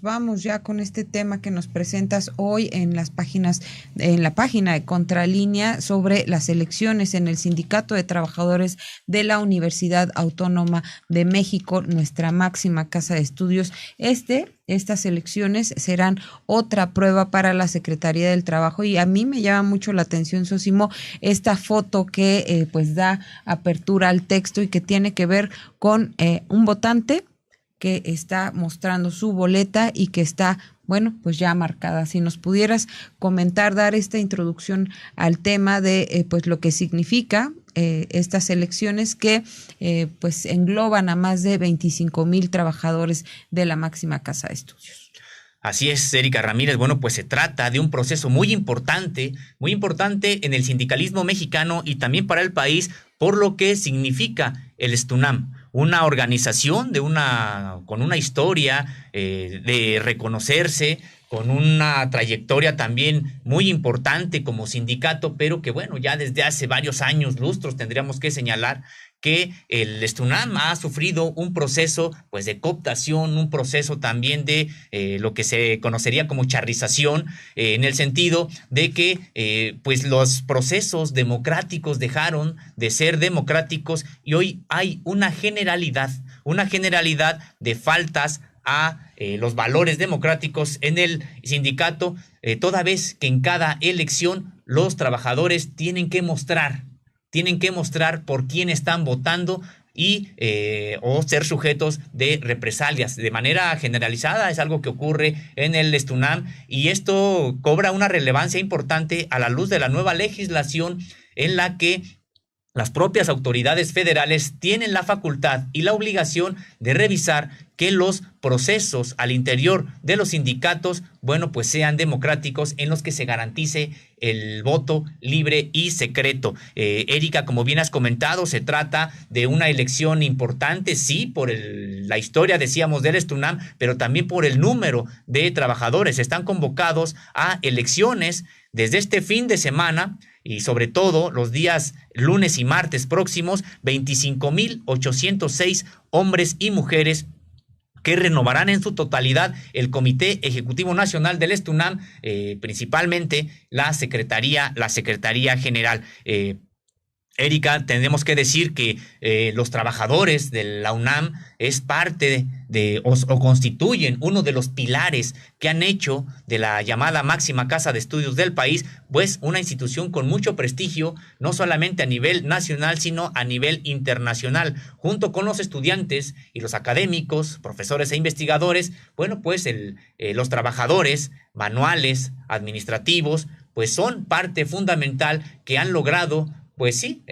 Vamos ya con este tema que nos presentas hoy en las páginas, en la página de Contralínea sobre las elecciones en el Sindicato de Trabajadores de la Universidad Autónoma de México, nuestra máxima casa de estudios. Estas elecciones serán otra prueba para la Secretaría del Trabajo y a mí me llama mucho la atención, Sosimo, esta foto que pues da apertura al texto y que tiene que ver con un votante que está mostrando su boleta y que está, bueno, pues ya marcada. Si nos pudieras comentar, dar esta introducción al tema de pues lo que significa estas elecciones que pues engloban a más de 25,000 trabajadores de la máxima casa de estudios. Así es, Erika Ramírez. Bueno, pues se trata de un proceso muy importante en el sindicalismo mexicano y también para el país, por lo que significa el STUNAM, una organización con una historia de reconocerse, con una trayectoria también muy importante como sindicato, pero que bueno, ya desde hace varios años, lustros, tendríamos que señalar que el STUNAM ha sufrido un proceso pues de cooptación, un proceso también de lo que se conocería como charrización, en el sentido de que pues los procesos democráticos dejaron de ser democráticos y hoy hay una generalidad de faltas a los valores democráticos en el sindicato, toda vez que en cada elección los trabajadores tienen que mostrar por quién están votando y o ser sujetos de represalias. De manera generalizada es algo que ocurre en el STUNAM y esto cobra una relevancia importante a la luz de la nueva legislación en la que las propias autoridades federales tienen la facultad y la obligación de revisar que los procesos al interior de los sindicatos, bueno, pues sean democráticos, en los que se garantice el voto libre y secreto. Erika, como bien has comentado, se trata de una elección importante, sí, por la historia, decíamos, del STUNAM, pero también por el número de trabajadores. Están convocados a elecciones desde este fin de semana y sobre todo los días lunes y martes próximos, 25,806 hombres y mujeres que renovarán en su totalidad el Comité Ejecutivo Nacional del STUNAM, principalmente la Secretaría General. Erika, tenemos que decir que los trabajadores de la UNAM es parte o constituyen uno de los pilares que han hecho de la llamada máxima casa de estudios del país, pues una institución con mucho prestigio, no solamente a nivel nacional, sino a nivel internacional, junto con los estudiantes y los académicos, profesores e investigadores. Bueno, pues los trabajadores manuales, administrativos, pues son parte fundamental que han logrado pues sí,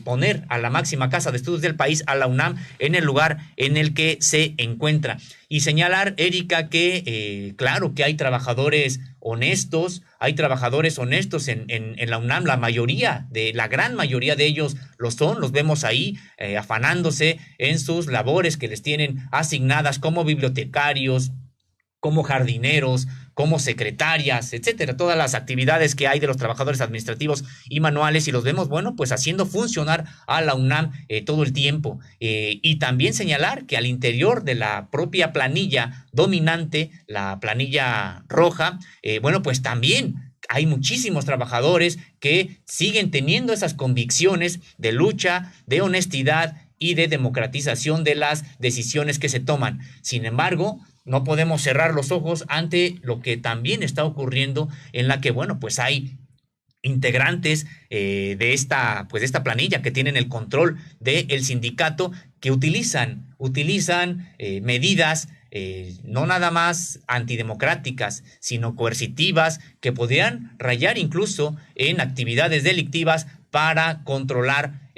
poner a la máxima casa de estudios del país, a la UNAM, en el lugar en el que se encuentra. Y señalar, Erika, que claro que hay trabajadores honestos en la UNAM, la gran mayoría de ellos lo son, los vemos ahí afanándose en sus labores que les tienen asignadas como bibliotecarios, como jardineros, como secretarias, etcétera, todas las actividades que hay de los trabajadores administrativos y manuales, y los vemos, bueno, pues haciendo funcionar a la UNAM todo el tiempo. Y también señalar que al interior de la propia planilla dominante, la planilla roja, bueno, pues también hay muchísimos trabajadores que siguen teniendo esas convicciones de lucha, de honestidad y de democratización de las decisiones que se toman. Sin embargo, no podemos cerrar los ojos ante lo que también está ocurriendo, en la que, bueno, pues hay integrantes de esta planilla que tienen el control del sindicato, que utilizan medidas no nada más antidemocráticas, sino coercitivas, que podrían rayar incluso en actividades delictivas para controlar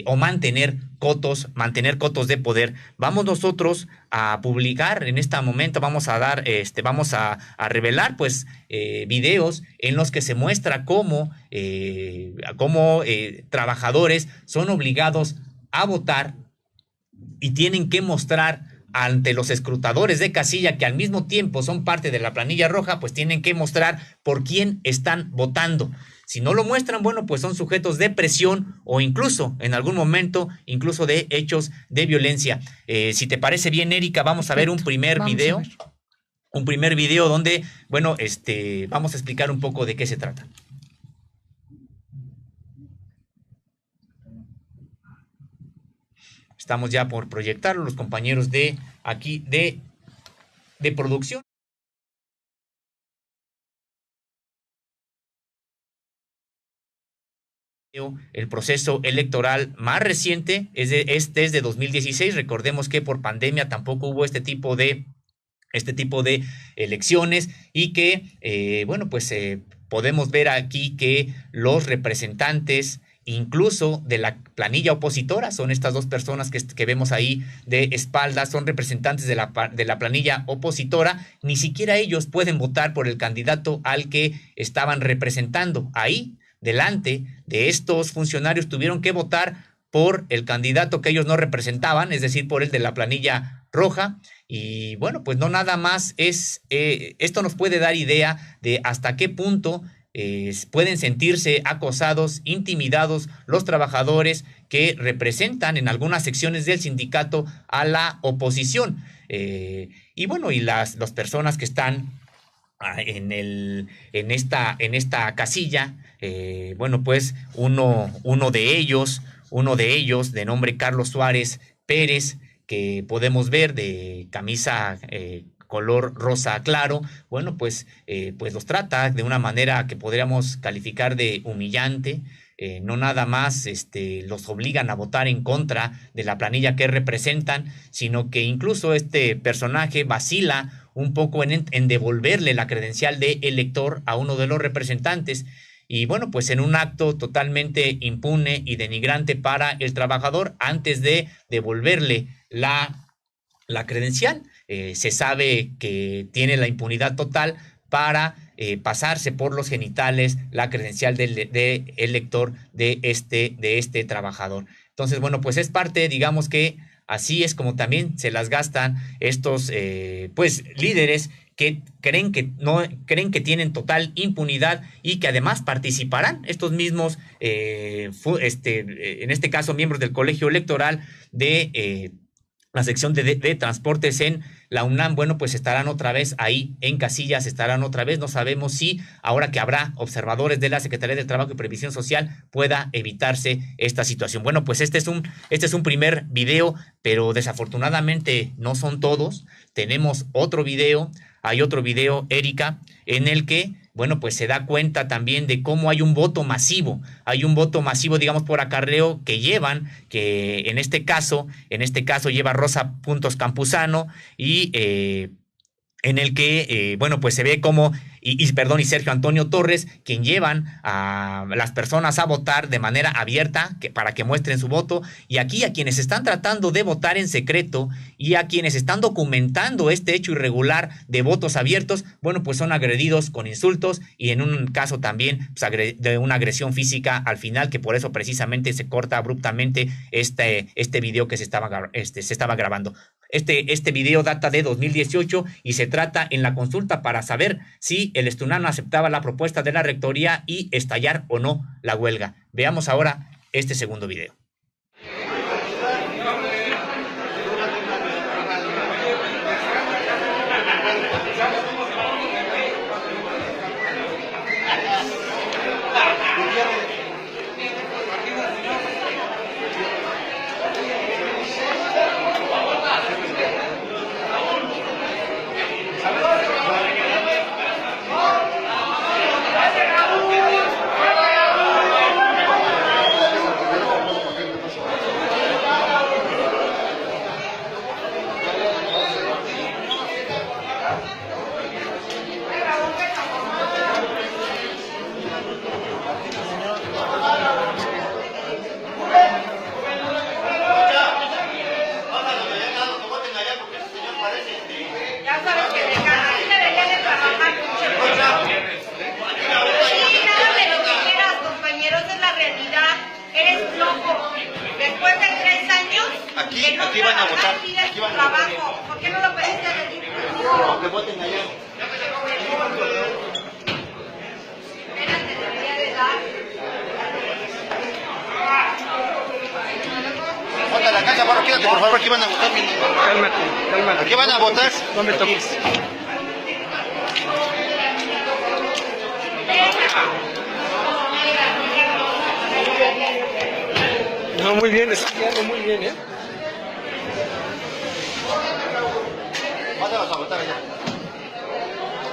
o mantener cotos de poder. Vamos nosotros a publicar en este momento, vamos a revelar pues videos en los que se muestra cómo trabajadores son obligados a votar y tienen que mostrar ante los escrutadores de casilla, que al mismo tiempo son parte de la planilla roja, pues tienen que mostrar por quién están votando. Si no lo muestran, bueno, pues son sujetos de presión o incluso, en algún momento, incluso de hechos de violencia. Si te parece bien, Erika, vamos a ver un primer video. un primer video donde, bueno, vamos a explicar un poco de qué se trata. Estamos ya por proyectarlo, los compañeros de aquí de producción. El proceso electoral más reciente es de 2016. Recordemos que por pandemia tampoco hubo este tipo de elecciones y que, bueno, pues podemos ver aquí que los representantes incluso de la planilla opositora, son estas dos personas que vemos ahí de espaldas, son representantes de la planilla opositora, ni siquiera ellos pueden votar por el candidato al que estaban representando. Ahí, delante de estos funcionarios, tuvieron que votar por el candidato que ellos no representaban, es decir, por el de la planilla roja. Y bueno, pues no nada más esto nos puede dar idea de hasta qué punto pueden sentirse acosados, intimidados los trabajadores que representan en algunas secciones del sindicato a la oposición. Y bueno, y las personas que están en esta casilla, bueno, pues uno de ellos, de nombre Carlos Suárez Pérez, que podemos ver de camisa color rosa claro, bueno, pues los trata de una manera que podríamos calificar de humillante. No nada más los obligan a votar en contra de la planilla que representan, sino que incluso este personaje vacila un poco en devolverle la credencial de elector a uno de los representantes. Y bueno, pues en un acto totalmente impune y denigrante para el trabajador, antes de devolverle la credencial, se sabe que tiene la impunidad total para pasarse por los genitales la credencial de elector de este trabajador. Entonces, bueno, pues es parte, digamos que así es como también se las gastan estos pues líderes que creen que tienen total impunidad y que además participarán estos mismos, en este caso, miembros del colegio electoral de la sección de transportes en la UNAM. Bueno, pues estarán otra vez ahí en casillas, estarán otra vez. No sabemos si ahora que habrá observadores de la Secretaría del Trabajo y Previsión Social pueda evitarse esta situación. Bueno, pues este es un primer video, pero desafortunadamente no son todos. Tenemos otro video, hay otro video, Erika, en el que, bueno, pues se da cuenta también de cómo hay un voto masivo, digamos, por acarreo que en este caso lleva Rosa Puntos Campuzano y en el que, bueno, pues se ve como, y Sergio Antonio Torres, quien llevan a las personas a votar de manera abierta para que muestren su voto, y aquí a quienes están tratando de votar en secreto y a quienes están documentando este hecho irregular de votos abiertos, bueno, pues son agredidos con insultos y en un caso también pues, de una agresión física al final, que por eso precisamente se corta abruptamente este video que se estaba grabando. Este video data de 2018 y se trata en la consulta para saber si el STUNAM aceptaba la propuesta de la rectoría y estallar o no la huelga. Veamos ahora este segundo video. Aquí van a votar. Aquí van a votar. ¿Por qué no lo pediste decir? No, que voten allá. Espérate, debería de dar. Ponte a la casa, por favor, aquí van a votar. Cálmate. Aquí van a votar. No me toques. No, muy bien, está quedando muy bien, ¿eh? Vamos a votar allá.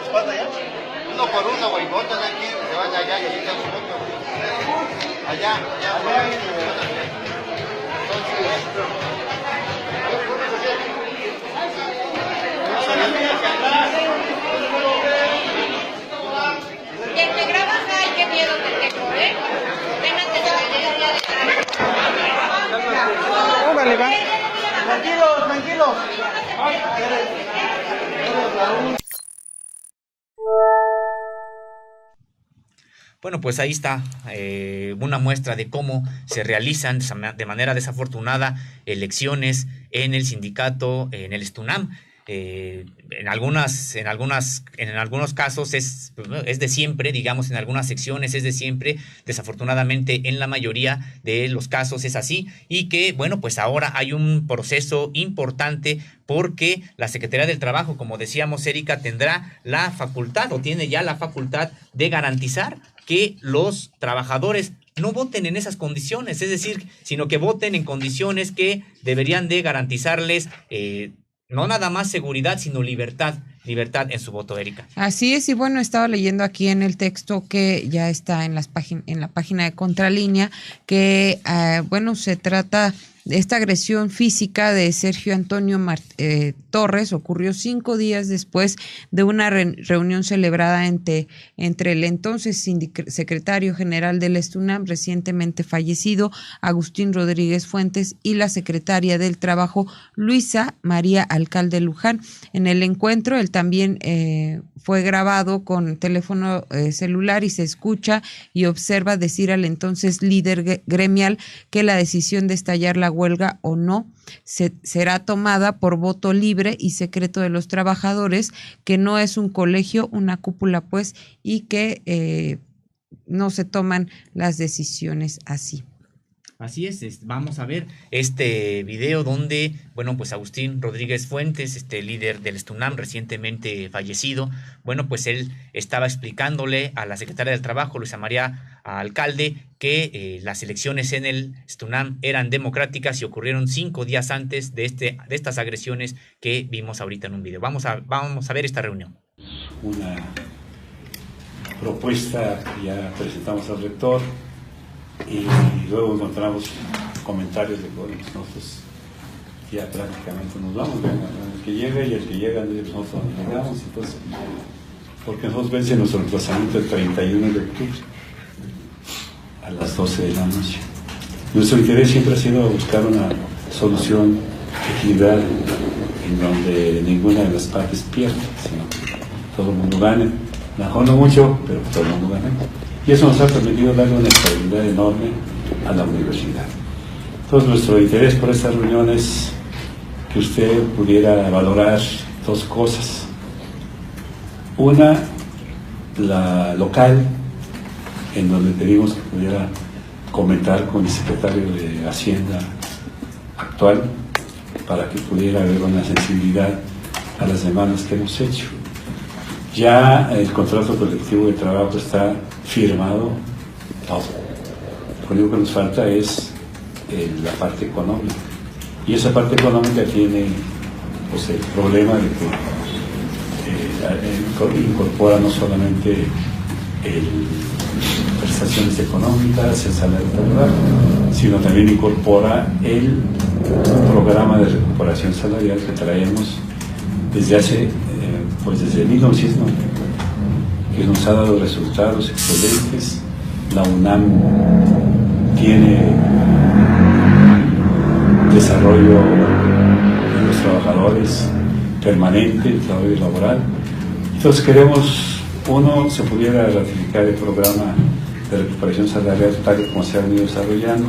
¿Espalda allá? Uno por uno, güey, votan aquí, se van allá y allí está su voto. Allá, Quien me grabas, ay, qué miedo te tengo, ¿eh? Véngate de la de Órale, va. Tranquilos, tranquilos. Bueno, pues ahí está una muestra de cómo se realizan de manera desafortunada elecciones en el sindicato, en el STUNAM. En algunos casos es de siempre, digamos, en algunas secciones es de siempre. Desafortunadamente, en la mayoría de los casos es así. Y que, bueno, pues ahora hay un proceso importante porque la Secretaría del Trabajo, como decíamos, Erika, tendrá la facultad o tiene ya la facultad de garantizar que los trabajadores no voten en esas condiciones, es decir, sino que voten en condiciones que deberían de garantizarles no nada más seguridad, sino libertad en su voto, Erika. Así es, y bueno, estaba leyendo aquí en el texto que ya está en la página de Contralínea, que bueno, se trata de esta agresión física de Sergio Antonio Torres, ocurrió 5 días después de una reunión celebrada entre el entonces secretario general del STUNAM, recientemente fallecido, Agustín Rodríguez Fuentes, y la secretaria del Trabajo, Luisa María Alcalde Luján. En el encuentro, él también fue grabado con teléfono celular y se escucha y observa decir al entonces líder gremial que la decisión de estallar la huelga o no será tomada por voto libre y secreto de los trabajadores, que no es un colegio, una cúpula pues, y que no se toman las decisiones así. Así es, vamos a ver este video donde, bueno, pues Agustín Rodríguez Fuentes, este líder del STUNAM recientemente fallecido, bueno, pues él estaba explicándole a la secretaria del Trabajo, Luisa María Alcalde, que las elecciones en el STUNAM eran democráticas y ocurrieron 5 días antes de estas agresiones que vimos ahorita en un video. Vamos a ver esta reunión. Una propuesta que ya presentamos al rector, y luego encontramos comentarios de que nosotros ya prácticamente nos vamos, el que llega y el que llega nosotros nos llegamos, entonces, porque nosotros vence nuestro emplazamiento el 31 de octubre a las 12 de la noche. Nuestro interés siempre ha sido buscar una solución equilibrada en donde ninguna de las partes pierda, sino que todo el mundo gane, mejor no mucho, pero todo el mundo gane. Y eso nos ha permitido darle una estabilidad enorme a la universidad. Entonces, nuestro interés por esta reunión es que usted pudiera valorar 2 cosas. Una, la local, en donde pedimos que pudiera comentar con el secretario de Hacienda actual, para que pudiera haber una sensibilidad a las demandas que hemos hecho. Ya el contrato colectivo de trabajo está firmado todo. Lo único que nos falta es la parte económica. Y esa parte económica tiene pues, el problema de que incorpora no solamente prestaciones económicas, el salario laboral, sino también incorpora el programa de recuperación salarial que traemos desde hace, desde 1990, que nos ha dado resultados excelentes. La UNAM tiene desarrollo de los trabajadores permanente, el trabajo laboral. Entonces queremos, uno, se pudiera ratificar el programa de recuperación salarial tal como se ha venido desarrollando,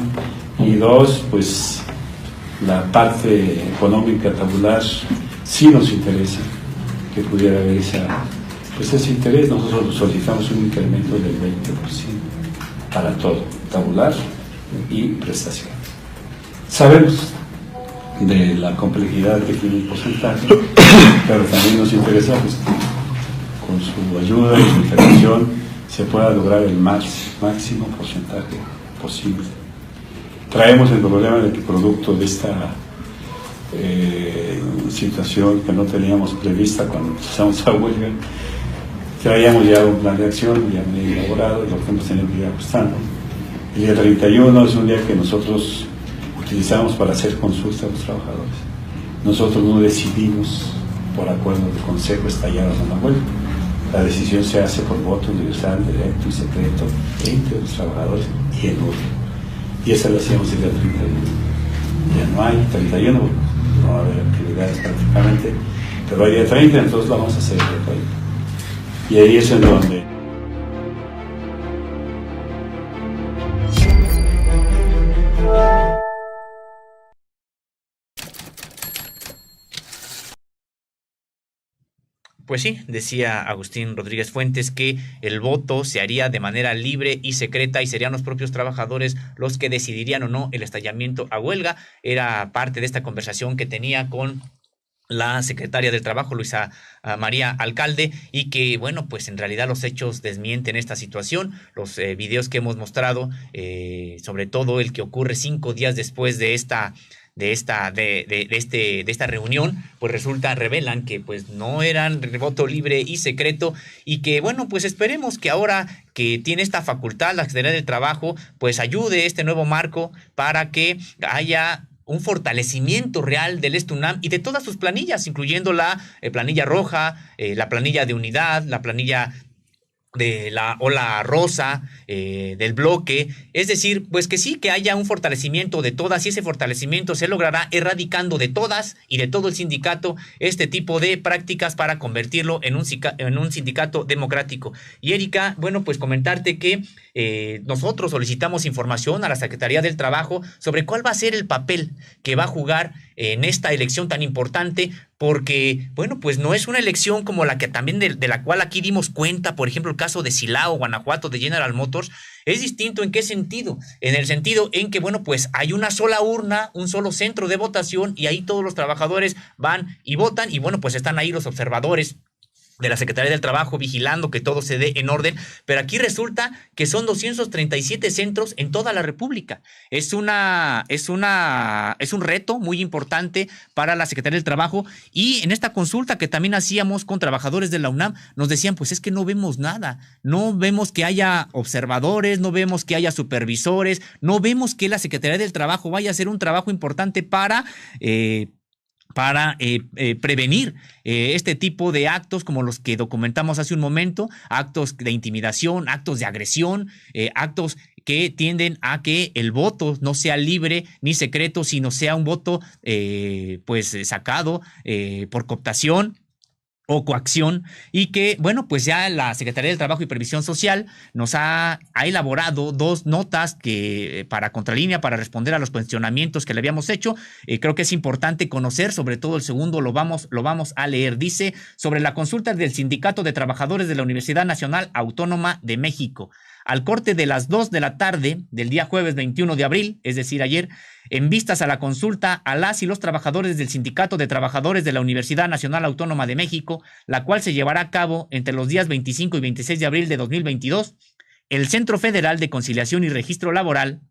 y 2, pues la parte económica tabular sí nos interesa que pudiera haber ese interés. Nosotros solicitamos un incremento del 20% para todo, tabular y prestaciones. Sabemos de la complejidad que tiene el porcentaje, pero también nos interesa pues, con su ayuda y su intervención se pueda lograr el máximo porcentaje posible. Traemos el problema de que producto de esta situación que no teníamos prevista cuando empezamos a huelga, traíamos ya un plan de acción ya muy elaborado y lo que hemos tenido que ir ajustando. El día 31 es un día que nosotros utilizamos para hacer consulta a los trabajadores. Nosotros no decidimos por acuerdo de consejo estallar en la huelga. La decisión se hace por voto universal, directo y secreto entre los trabajadores y en orden. Y esa la hacíamos el día 31. Ya no hay 31, no va a haber actividades prácticamente, pero hay día 30, entonces vamos a hacer el día 30. Y ahí es en donde Pues sí, decía Agustín Rodríguez Fuentes que el voto se haría de manera libre y secreta y serían los propios trabajadores los que decidirían o no el estallamiento a huelga. Era parte de esta conversación que tenía con la secretaria del Trabajo, Luisa María Alcalde, y que, bueno, pues en realidad los hechos desmienten esta situación. Los videos que hemos mostrado, sobre todo el que ocurre 5 días después de esta reunión, pues revelan que pues no eran voto libre y secreto, y que bueno, pues esperemos que ahora que tiene esta facultad la Secretaría del Trabajo, pues ayude este nuevo marco para que haya un fortalecimiento real del STUNAM y de todas sus planillas, incluyendo la planilla roja, la planilla de unidad, la planilla de la ola rosa, del bloque, es decir, pues que sí, que haya un fortalecimiento de todas, y ese fortalecimiento se logrará erradicando de todas y de todo el sindicato este tipo de prácticas para convertirlo en un sindicato democrático. Y Erika, bueno, pues comentarte que nosotros solicitamos información a la Secretaría del Trabajo sobre cuál va a ser el papel que va a jugar en esta elección tan importante, porque, bueno, pues no es una elección como la que también de la cual aquí dimos cuenta, por ejemplo, el caso de Silao, Guanajuato, de General Motors. Es distinto. ¿En qué sentido? En el sentido en que, bueno, pues hay una sola urna, un solo centro de votación, y ahí todos los trabajadores van y votan, y bueno, pues están ahí los observadores de la Secretaría del Trabajo vigilando que todo se dé en orden, pero aquí resulta que son 237 centros en toda la República. Es un reto muy importante para la Secretaría del Trabajo, y en esta consulta que también hacíamos con trabajadores de la UNAM nos decían, pues es que no vemos nada, no vemos que haya observadores, no vemos que haya supervisores, no vemos que la Secretaría del Trabajo vaya a hacer un trabajo importante para prevenir este tipo de actos como los que documentamos hace un momento, actos de intimidación, actos de agresión, actos que tienden a que el voto no sea libre ni secreto, sino sea un voto sacado por cooptación o coacción, y que, bueno, pues ya la Secretaría del Trabajo y Previsión Social nos ha elaborado 2 notas para Contralínea, para responder a los cuestionamientos que le habíamos hecho. Creo que es importante conocer, sobre todo el segundo, lo vamos a leer. Dice: sobre la consulta del Sindicato de Trabajadores de la Universidad Nacional Autónoma de México. Al corte de las 2 de la tarde del día jueves 21 de abril, es decir, ayer, en vistas a la consulta a las y los trabajadores del Sindicato de Trabajadores de la Universidad Nacional Autónoma de México, la cual se llevará a cabo entre los días 25 y 26 de abril de 2022, el Centro Federal de Conciliación y Registro Laboral,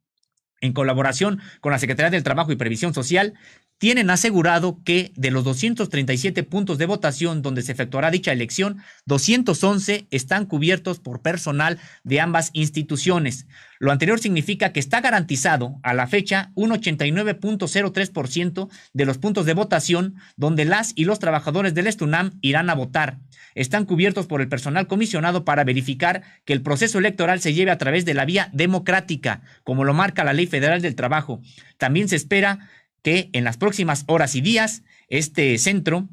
en colaboración con la Secretaría del Trabajo y Previsión Social, tienen asegurado que de los 237 puntos de votación donde se efectuará dicha elección, 211 están cubiertos por personal de ambas instituciones. Lo anterior significa que está garantizado a la fecha un 89.03% de los puntos de votación donde las y los trabajadores del STUNAM irán a votar. Están cubiertos por el personal comisionado para verificar que el proceso electoral se lleve a través de la vía democrática, como lo marca la Ley Federal del Trabajo. También se espera que en las próximas horas y días este Centro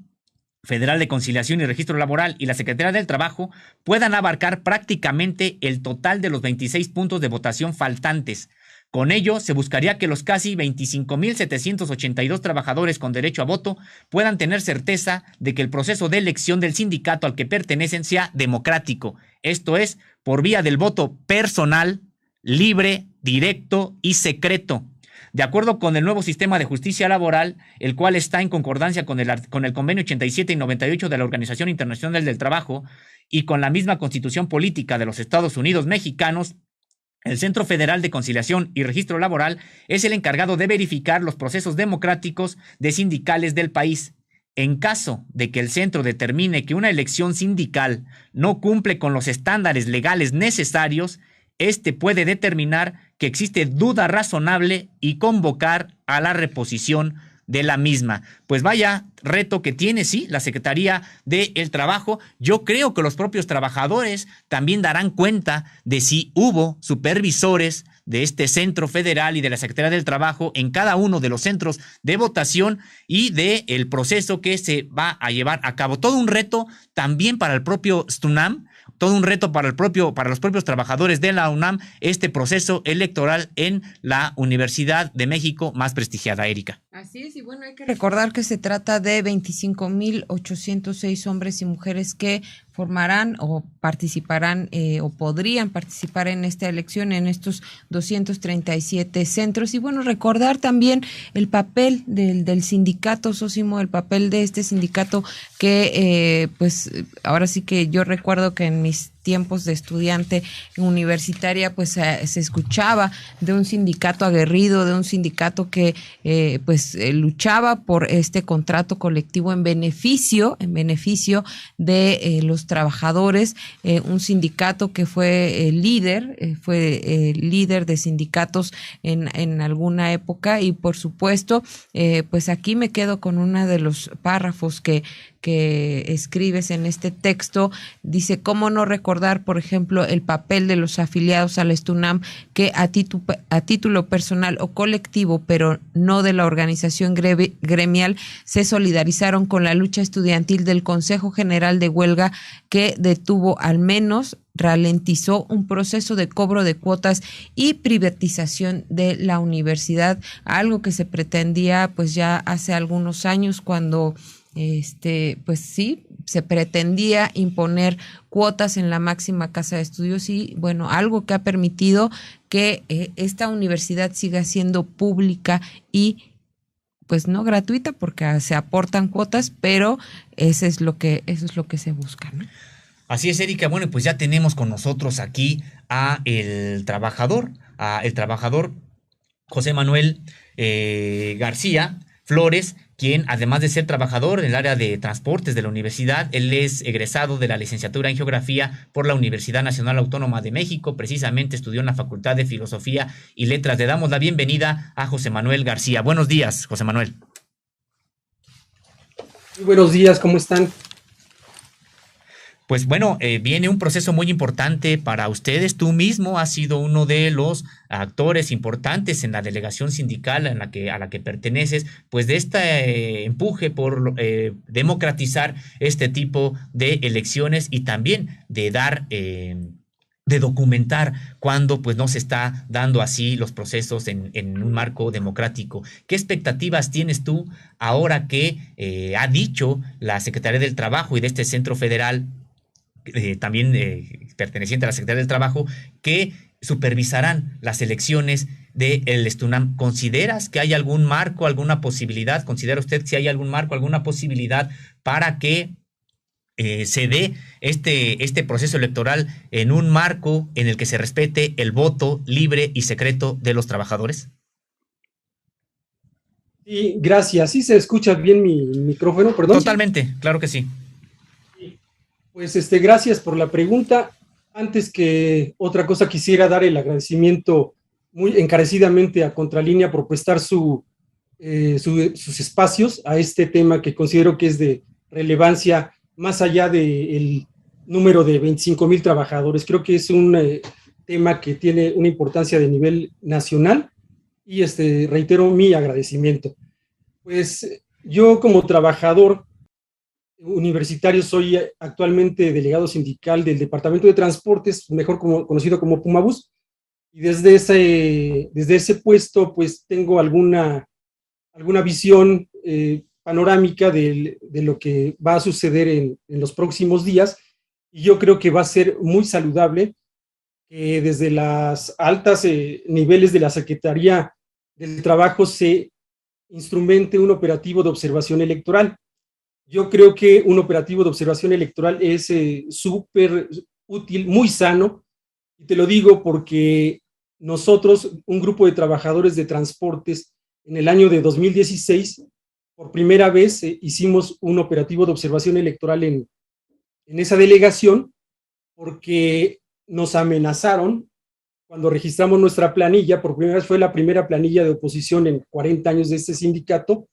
Federal de Conciliación y Registro Laboral y la Secretaría del Trabajo puedan abarcar prácticamente el total de los 26 puntos de votación faltantes. Con ello, se buscaría que los casi 25,782 trabajadores con derecho a voto puedan tener certeza de que el proceso de elección del sindicato al que pertenecen sea democrático, esto es, por vía del voto personal, libre, directo y secreto. De acuerdo con el nuevo sistema de justicia laboral, el cual está en concordancia con el convenio 87 y 98 de la Organización Internacional del Trabajo y con la misma Constitución Política de los Estados Unidos Mexicanos, El Centro Federal de Conciliación y Registro Laboral es el encargado de verificar los procesos democráticos de sindicales del país. En caso de que el centro determine que una elección sindical no cumple con los estándares legales necesarios, este puede determinar que existe duda razonable y convocar a la reposición de la misma. Pues vaya reto que tiene, sí, la Secretaría del Trabajo. Yo creo que los propios trabajadores también darán cuenta de si hubo supervisores de este centro federal y de la Secretaría del Trabajo en cada uno de los centros de votación y del proceso que se va a llevar a cabo. Todo un reto también para el propio STUNAM, todo un reto para los propios trabajadores de la UNAM, este proceso electoral en la Universidad de México más prestigiada, Erika. Así es, y bueno, hay que recordar que se trata de 25,806 hombres y mujeres que formarán o participarán o podrían participar en esta elección en estos 237 centros. Y bueno, recordar también el papel del sindicato, Sósimo, el papel de este sindicato que pues ahora sí que yo recuerdo que en mis tiempos de estudiante universitaria, pues se escuchaba de un sindicato aguerrido, de un sindicato que luchaba por este contrato colectivo en beneficio de los trabajadores, un sindicato que fue líder de sindicatos en alguna época y por supuesto, pues aquí me quedo con uno de los párrafos que escribes en este texto. Dice, ¿cómo no recordar, por ejemplo, el papel de los afiliados al STUNAM que a título personal o colectivo, pero no de la organización gremial, se solidarizaron con la lucha estudiantil del Consejo General de Huelga que detuvo al menos ralentizó un proceso de cobro de cuotas y privatización de la universidad, algo que se pretendía pues ya hace algunos años cuando pues sí, se pretendía imponer cuotas en la máxima casa de estudios y bueno, algo que ha permitido que esta universidad siga siendo pública y pues no gratuita porque se aportan cuotas, pero eso es lo que se busca, ¿no? Así es, Erika. Bueno, pues ya tenemos con nosotros aquí a el trabajador José Manuel García Flores, quien además de ser trabajador en el área de transportes de la universidad, él es egresado de la licenciatura en Geografía por la Universidad Nacional Autónoma de México, precisamente estudió en la Facultad de Filosofía y Letras. Le damos la bienvenida a José Manuel García. Buenos días, José Manuel. Muy buenos días, ¿cómo están? Pues bueno, viene un proceso muy importante para ustedes. Tú mismo has sido uno de los actores importantes en la delegación sindical a la que perteneces, pues de este empuje por democratizar este tipo de elecciones y también de dar de documentar cuando pues no se está dando así los procesos en un marco democrático. ¿Qué expectativas tienes tú ahora que ha dicho la Secretaría del Trabajo y de este Centro Federal, también perteneciente a la Secretaría del Trabajo, que supervisarán las elecciones del STUNAM? ¿Consideras que hay algún marco, alguna posibilidad? ¿Considera usted si hay algún marco, alguna posibilidad para que se dé este proceso electoral en un marco en el que se respete el voto libre y secreto de los trabajadores? Sí, gracias. ¿Sí se escucha bien mi micrófono? Perdón. Totalmente, claro que sí. Pues gracias por la pregunta. Antes que otra cosa quisiera dar el agradecimiento muy encarecidamente a Contralínea por prestar sus espacios a este tema que considero que es de relevancia más allá del número de 25,000 trabajadores. Creo que es un tema que tiene una importancia de nivel nacional y reitero mi agradecimiento. Pues yo como trabajador universitario soy actualmente delegado sindical del Departamento de Transportes, mejor conocido como Pumabús, y desde ese puesto pues tengo alguna visión panorámica de lo que va a suceder en los próximos días, y yo creo que va a ser muy saludable que desde las altas niveles de la Secretaría del Trabajo se instrumente un operativo de observación electoral. Yo creo que un operativo de observación electoral es súper útil, muy sano, y te lo digo porque nosotros, un grupo de trabajadores de transportes, en el año de 2016, por primera vez hicimos un operativo de observación electoral en esa delegación, porque nos amenazaron cuando registramos nuestra planilla. Por primera vez fue la primera planilla de oposición en 40 años de este sindicato.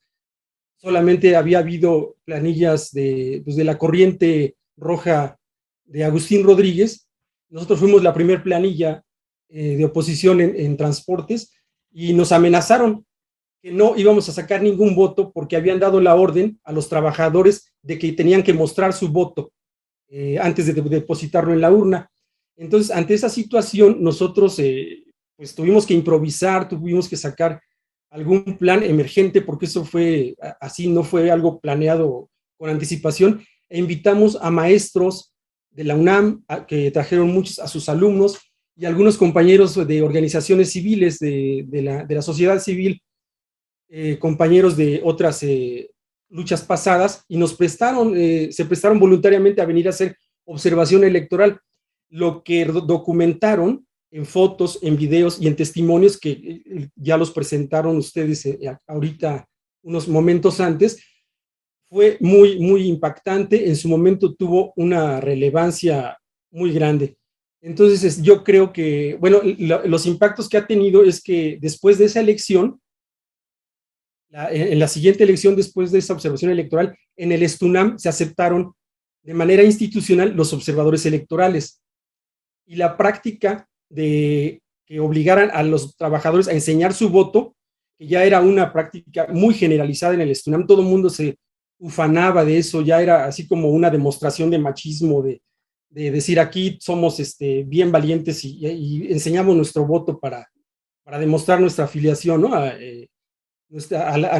Solamente había habido planillas de la corriente roja de Agustín Rodríguez. Nosotros fuimos la primera planilla de oposición en transportes, y nos amenazaron que no íbamos a sacar ningún voto porque habían dado la orden a los trabajadores de que tenían que mostrar su voto antes de depositarlo en la urna. Entonces, ante esa situación, nosotros pues tuvimos que improvisar, tuvimos que sacar algún plan emergente, porque eso fue así, no fue algo planeado con anticipación, e invitamos a maestros de la UNAM que trajeron muchos a sus alumnos, y algunos compañeros de organizaciones civiles de la sociedad civil, compañeros de otras luchas pasadas, y se prestaron voluntariamente a venir a hacer observación electoral. Lo que documentaron en fotos, en videos y en testimonios que ya los presentaron ustedes ahorita unos momentos antes, fue muy, muy impactante. En su momento tuvo una relevancia muy grande. Entonces, yo creo que, bueno, los impactos que ha tenido es que después de esa elección, en la siguiente elección, después de esa observación electoral, en el STUNAM se aceptaron de manera institucional los observadores electorales, y la práctica de que obligaran a los trabajadores a enseñar su voto, que ya era una práctica muy generalizada en el STUNAM. Todo el mundo se ufanaba de eso, ya era así como una demostración de machismo, de decir, aquí somos bien valientes y enseñamos nuestro voto para demostrar nuestra afiliación, ¿no? a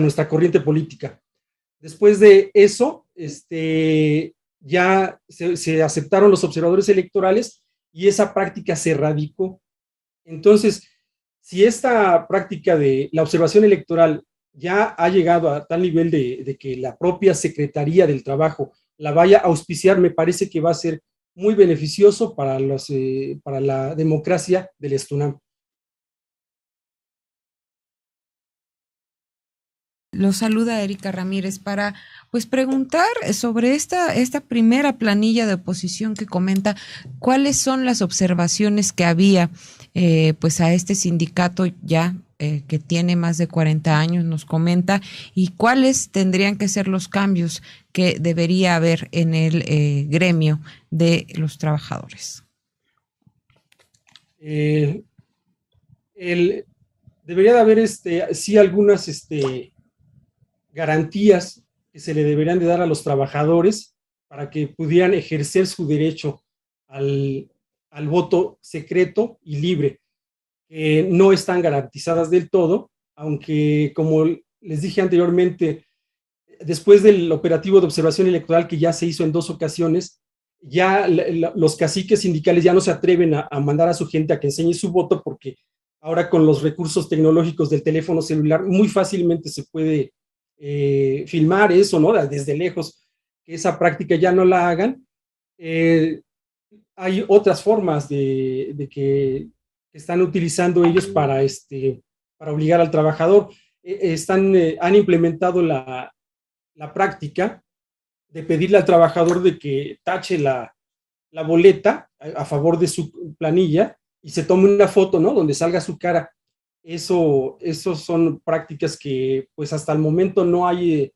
nuestra corriente política. Después de eso, ya se aceptaron los observadores electorales, y esa práctica se erradicó. Entonces, si esta práctica de la observación electoral ya ha llegado a tal nivel de que la propia Secretaría del Trabajo la vaya a auspiciar, me parece que va a ser muy beneficioso para la democracia del STUNAM. Lo saluda Erika Ramírez para pues preguntar sobre esta primera planilla de oposición que comenta cuáles son las observaciones que había pues a este sindicato ya que tiene más de 40 años, nos comenta, y cuáles tendrían que ser los cambios que debería haber en el gremio de los trabajadores. Debería de haber sí algunas garantías que se le deberían de dar a los trabajadores para que pudieran ejercer su derecho al voto secreto y libre, que no están garantizadas del todo, aunque, como les dije anteriormente, después del operativo de observación electoral que ya se hizo en 2 ocasiones, ya los caciques sindicales ya no se atreven a mandar a su gente a que enseñe su voto, porque ahora con los recursos tecnológicos del teléfono celular muy fácilmente se puede filmar eso, ¿no? Desde lejos, que esa práctica ya no la hagan. Hay otras formas de que están utilizando ellos para obligar al trabajador. Han implementado la práctica de pedirle al trabajador de que tache la boleta a favor de su planilla y se tome una foto, ¿no? Donde salga su cara. Eso son prácticas que pues hasta el momento no hay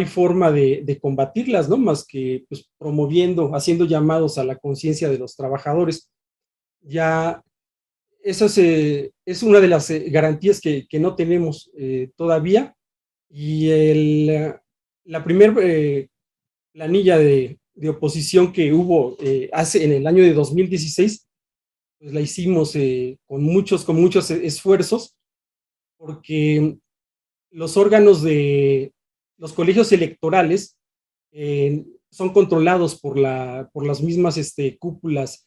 forma de combatirlas, ¿no? Más que pues promoviendo, haciendo llamados a la conciencia de los trabajadores. Ya eso es una de las garantías que no tenemos todavía. Y la primera planilla de oposición que hubo en el año de 2016, pues la hicimos con muchos esfuerzos, porque los órganos de los colegios electorales son controlados por las mismas cúpulas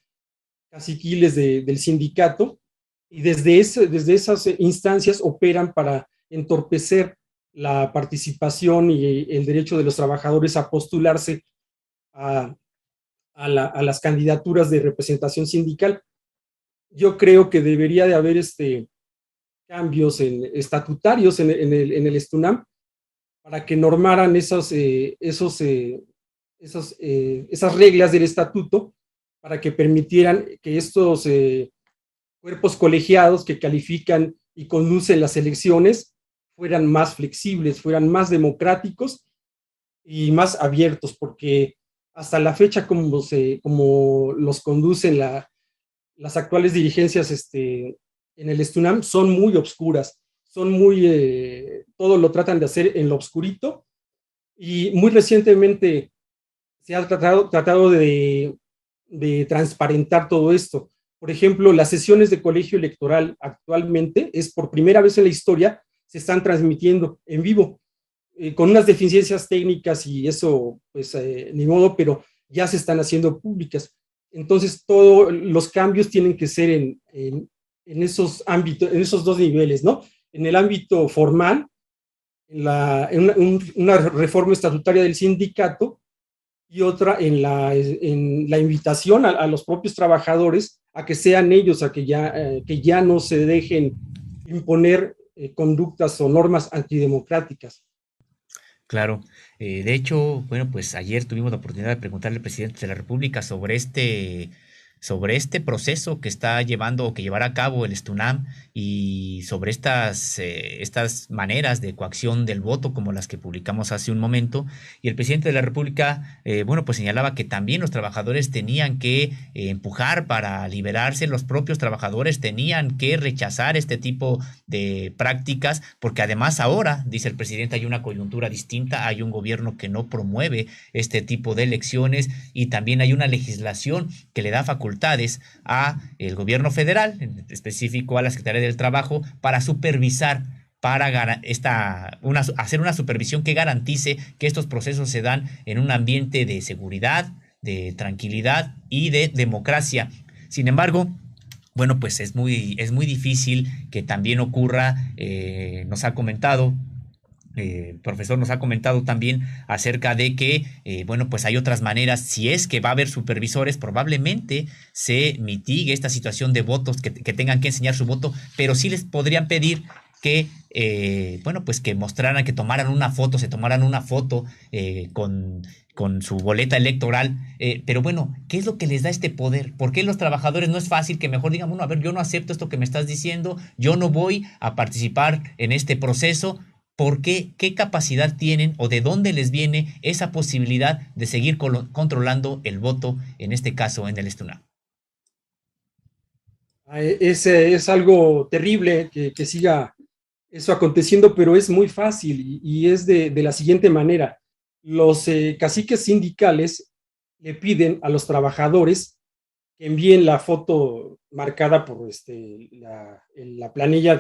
caciquiles del sindicato, y desde esas instancias operan para entorpecer la participación y el derecho de los trabajadores a postularse a las candidaturas de representación sindical. yo creo que debería de haber cambios estatutarios en el STUNAM para que normaran esas reglas del estatuto para que permitieran que estos cuerpos colegiados que califican y conducen las elecciones fueran más flexibles, fueran más democráticos y más abiertos, porque hasta la fecha como los conducen las actuales dirigencias en el STUNAM son muy obscuras, todo lo tratan de hacer en lo obscurito, y muy recientemente se ha tratado de transparentar todo esto. Por ejemplo, las sesiones de colegio electoral actualmente es por primera vez en la historia se están transmitiendo en vivo, con unas deficiencias técnicas y eso, pues ni modo, pero ya se están haciendo públicas. Entonces, todos los cambios tienen que ser en esos ámbitos, en esos dos niveles, ¿no? En el ámbito formal, una reforma estatutaria del sindicato, y otra en la invitación a los propios trabajadores a que sean ellos, a que ya no se dejen imponer conductas o normas antidemocráticas. Claro. De hecho, bueno, pues ayer tuvimos la oportunidad de preguntarle al presidente de la República sobre este proceso que está llevando o que llevará a cabo el STUNAM y sobre estas maneras de coacción del voto como las que publicamos hace un momento. Y el presidente de la República, bueno, pues señalaba que también los trabajadores tenían que empujar para liberarse, los propios trabajadores tenían que rechazar este tipo de prácticas, porque además ahora, dice el presidente, hay una coyuntura distinta, hay un gobierno que no promueve este tipo de elecciones y también hay una legislación que le da facultades a el gobierno federal, en específico a la Secretaría del Trabajo, para supervisar, para hacer una supervisión que garantice que estos procesos se dan en un ambiente de seguridad, de tranquilidad y de democracia. Sin embargo, bueno, pues es muy difícil que también ocurra, nos ha comentado, profesor nos ha comentado también acerca de que, bueno, pues hay otras maneras, si es que va a haber supervisores, probablemente se mitigue esta situación de votos, que tengan que enseñar su voto, pero sí les podrían pedir que, bueno, pues que mostraran, que tomaran una foto, con su boleta electoral, pero bueno, ¿qué es lo que les da este poder? ¿Por qué los trabajadores no es fácil que mejor digan, bueno, a ver, yo no acepto esto que me estás diciendo, yo no voy a participar en este proceso? ¿Por qué? ¿Qué capacidad tienen o de dónde les viene esa posibilidad de seguir controlando el voto, en este caso en el STUNAM? Es algo terrible que siga eso aconteciendo, pero es muy fácil y es de la siguiente manera. Los caciques sindicales le piden a los trabajadores que envíen la foto marcada por la planilla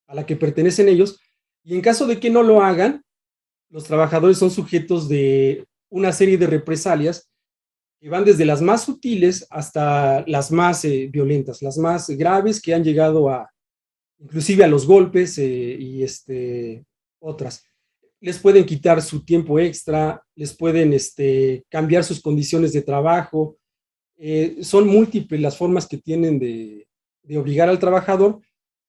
a la que pertenecen ellos, y en caso de que no lo hagan, los trabajadores son sujetos de una serie de represalias que van desde las más sutiles hasta las más violentas, las más graves, que han llegado inclusive a los golpes y otras. Les pueden quitar su tiempo extra, les pueden cambiar sus condiciones de trabajo. Son múltiples las formas que tienen de obligar al trabajador,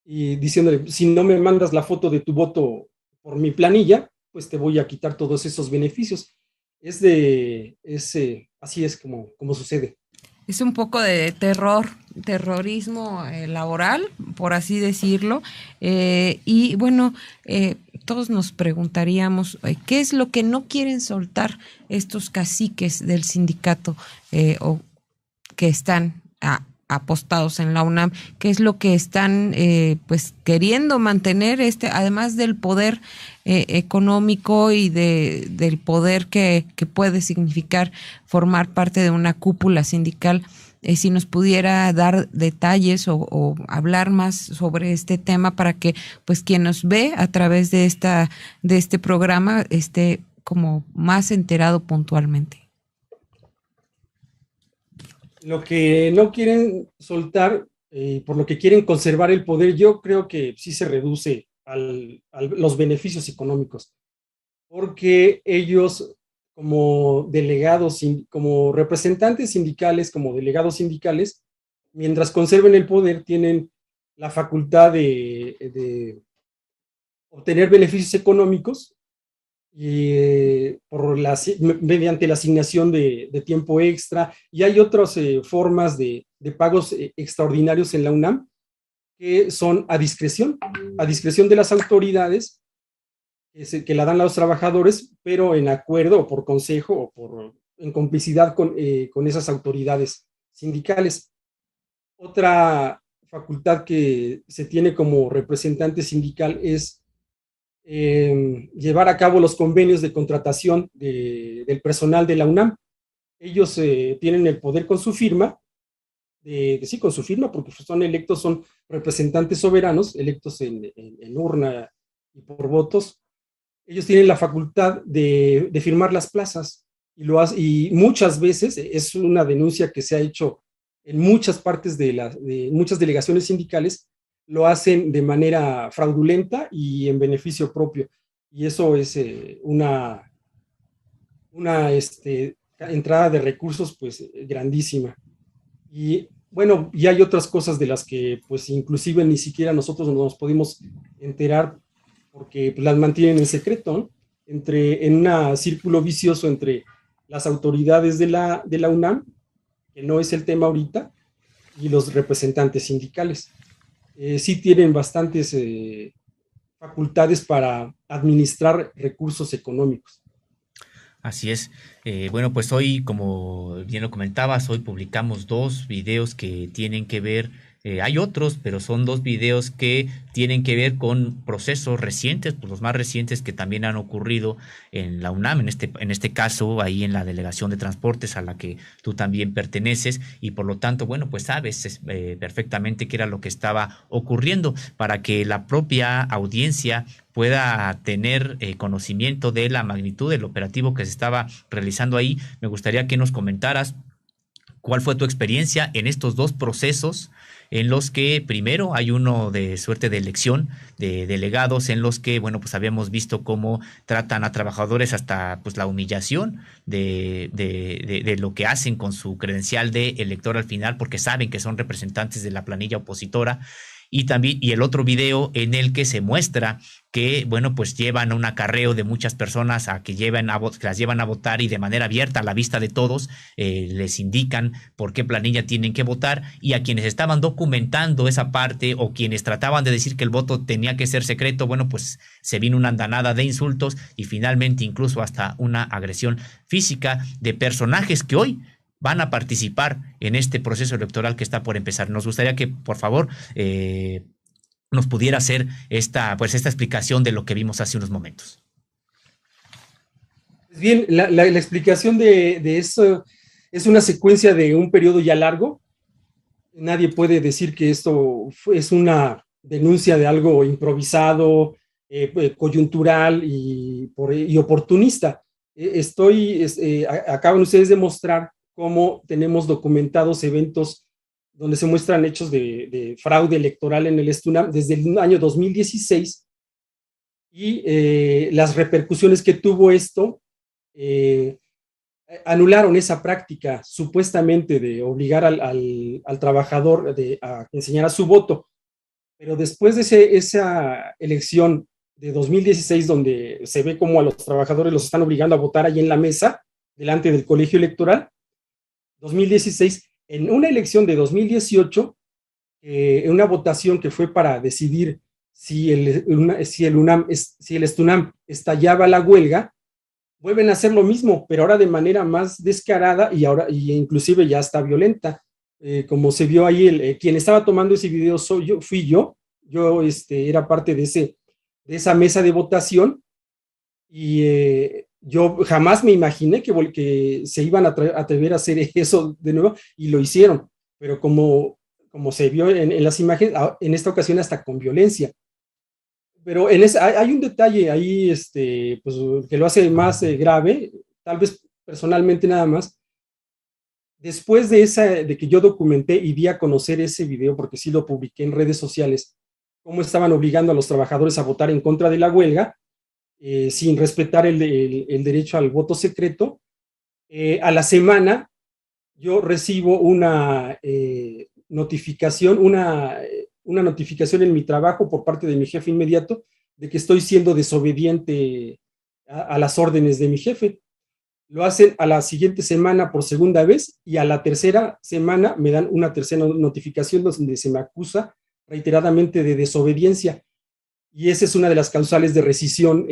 y diciéndole, si no me mandas la foto de tu voto por mi planilla, pues te voy a quitar todos esos beneficios. Así es como sucede. Es un poco de terrorismo laboral, por así decirlo. Y bueno, todos nos preguntaríamos, ¿qué es lo que no quieren soltar estos caciques del sindicato o que están apostados en la UNAM? ¿Qué es lo que están pues queriendo mantener, además del poder económico y del poder que puede significar formar parte de una cúpula sindical? Si nos pudiera dar detalles o hablar más sobre este tema para que pues quien nos ve a través de este programa esté como más enterado puntualmente. Lo que no quieren soltar, por lo que quieren conservar el poder, yo creo que sí se reduce a los beneficios económicos, porque ellos como delegados, como representantes sindicales, como delegados sindicales, mientras conserven el poder, tienen la facultad de obtener beneficios económicos y, mediante la asignación de tiempo extra, y hay otras formas de pagos extraordinarios en la UNAM que son a discreción de las autoridades que la dan a los trabajadores, pero en acuerdo o por consejo o en complicidad con esas autoridades sindicales. Otra facultad que se tiene como representante sindical es llevar a cabo los convenios de contratación del personal de la UNAM. Ellos tienen el poder con su firma, con su firma, porque son electos, son representantes soberanos, electos en urna y por votos. Ellos tienen la facultad de firmar las plazas y muchas veces es una denuncia que se ha hecho en muchas partes de muchas delegaciones sindicales, lo hacen de manera fraudulenta y en beneficio propio. Y eso es una entrada de recursos pues grandísima. Y bueno, y hay otras cosas de las que pues inclusive ni siquiera nosotros nos podemos enterar porque pues, las mantienen en secreto, ¿no? En un círculo vicioso entre las autoridades de la UNAM, que no es el tema ahorita, y los representantes sindicales. Sí tienen bastantes facultades para administrar recursos económicos. Así es. Bueno, pues hoy, como bien lo comentabas, hoy publicamos 2 videos que tienen que ver, hay otros, pero son 2 videos que tienen que ver con procesos recientes, pues los más recientes que también han ocurrido en la UNAM, en este caso, ahí en la Delegación de Transportes a la que tú también perteneces, y por lo tanto, bueno, pues sabes perfectamente qué era lo que estaba ocurriendo para que la propia audiencia pueda tener conocimiento de la magnitud del operativo que se estaba realizando ahí. Me gustaría que nos comentaras cuál fue tu experiencia en estos 2 procesos en los que primero hay uno de suerte de elección de delegados en los que, bueno, pues habíamos visto cómo tratan a trabajadores hasta pues la humillación de lo que hacen con su credencial de elector al final porque saben que son representantes de la planilla opositora. Y el otro video en el que se muestra que, bueno, pues llevan un acarreo de muchas personas que las llevan a votar y de manera abierta a la vista de todos les indican por qué planilla tienen que votar, y a quienes estaban documentando esa parte o quienes trataban de decir que el voto tenía que ser secreto, bueno, pues se vino una andanada de insultos y finalmente incluso hasta una agresión física de personajes que hoy van a participar en este proceso electoral que está por empezar. Nos gustaría que, por favor, nos pudiera hacer esta explicación de lo que vimos hace unos momentos. Bien, la explicación de eso es una secuencia de un periodo ya largo. Nadie puede decir que esto es una denuncia de algo improvisado, coyuntural y oportunista. Acaban ustedes de mostrar cómo tenemos documentados eventos donde se muestran hechos de fraude electoral en el STUNAM desde el año 2016 y las repercusiones que tuvo esto anularon esa práctica supuestamente de obligar al trabajador a enseñar a su voto. Pero después de esa elección de 2016 donde se ve cómo a los trabajadores los están obligando a votar ahí en la mesa delante del colegio electoral, 2016, en una elección de 2018, en una votación que fue para decidir si el STUNAM estallaba la huelga, vuelven a hacer lo mismo, pero ahora de manera más descarada y inclusive ya está violenta. Como se vio ahí, quien estaba tomando ese video fui yo era parte de esa mesa de votación y yo jamás me imaginé que se iban a atrever a hacer eso de nuevo y lo hicieron, pero como se vio en las imágenes, en esta ocasión hasta con violencia. Pero hay un detalle ahí pues, que lo hace más grave, tal vez personalmente nada más. Después de que yo documenté y di a conocer ese video, porque sí lo publiqué en redes sociales, cómo estaban obligando a los trabajadores a votar en contra de la huelga, sin respetar el derecho al voto secreto, a la semana yo recibo notificación, una notificación en mi trabajo por parte de mi jefe inmediato de que estoy siendo desobediente a las órdenes de mi jefe. Lo hacen a la siguiente semana por segunda vez y a la tercera semana me dan una tercera notificación donde se me acusa reiteradamente de desobediencia. Y esa es una de las causales de rescisión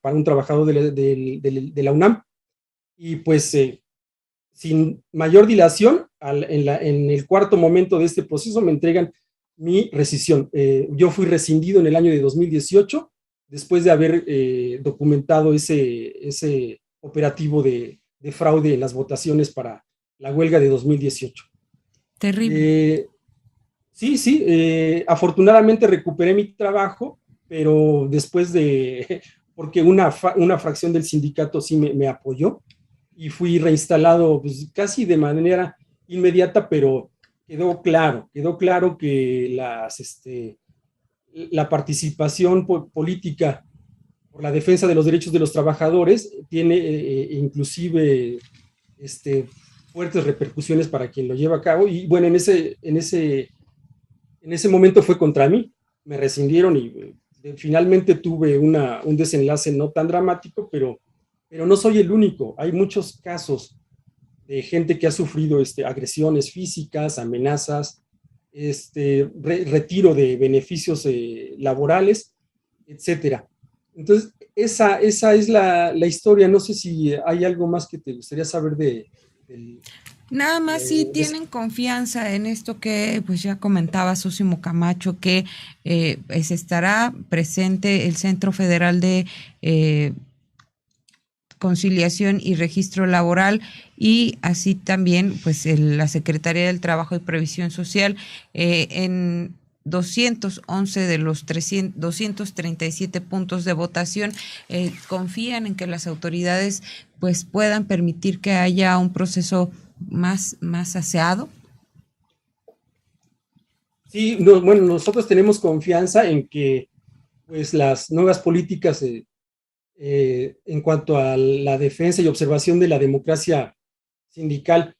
para un trabajador de la UNAM. Y pues sin mayor dilación, en el cuarto momento de este proceso me entregan mi rescisión. Yo fui rescindido en el año de 2018, después de haber documentado ese operativo de fraude en las votaciones para la huelga de 2018. Terrible. Sí, afortunadamente recuperé mi trabajo, pero después porque una fracción del sindicato sí me apoyó y fui reinstalado pues, casi de manera inmediata, pero quedó claro que la participación política por la defensa de los derechos de los trabajadores tiene inclusive fuertes repercusiones para quien lo lleva a cabo. Y bueno, en ese momento fue contra mí, me rescindieron y finalmente tuve un desenlace no tan dramático, pero no soy el único. Hay muchos casos de gente que ha sufrido agresiones físicas, amenazas, retiro de beneficios laborales, etcétera. Entonces, esa es la historia. No sé si hay algo más que te gustaría saber Nada más si tienen confianza en esto que pues ya comentaba Zósimo Camacho, que pues estará presente el Centro Federal de Conciliación y Registro Laboral y así también pues la Secretaría del Trabajo y Previsión Social en 211 de los 237 puntos de votación confían en que las autoridades pues puedan permitir que haya un proceso más aseado. Sí, bueno, nosotros tenemos confianza en que pues las nuevas políticas en cuanto a la defensa y observación de la democracia sindical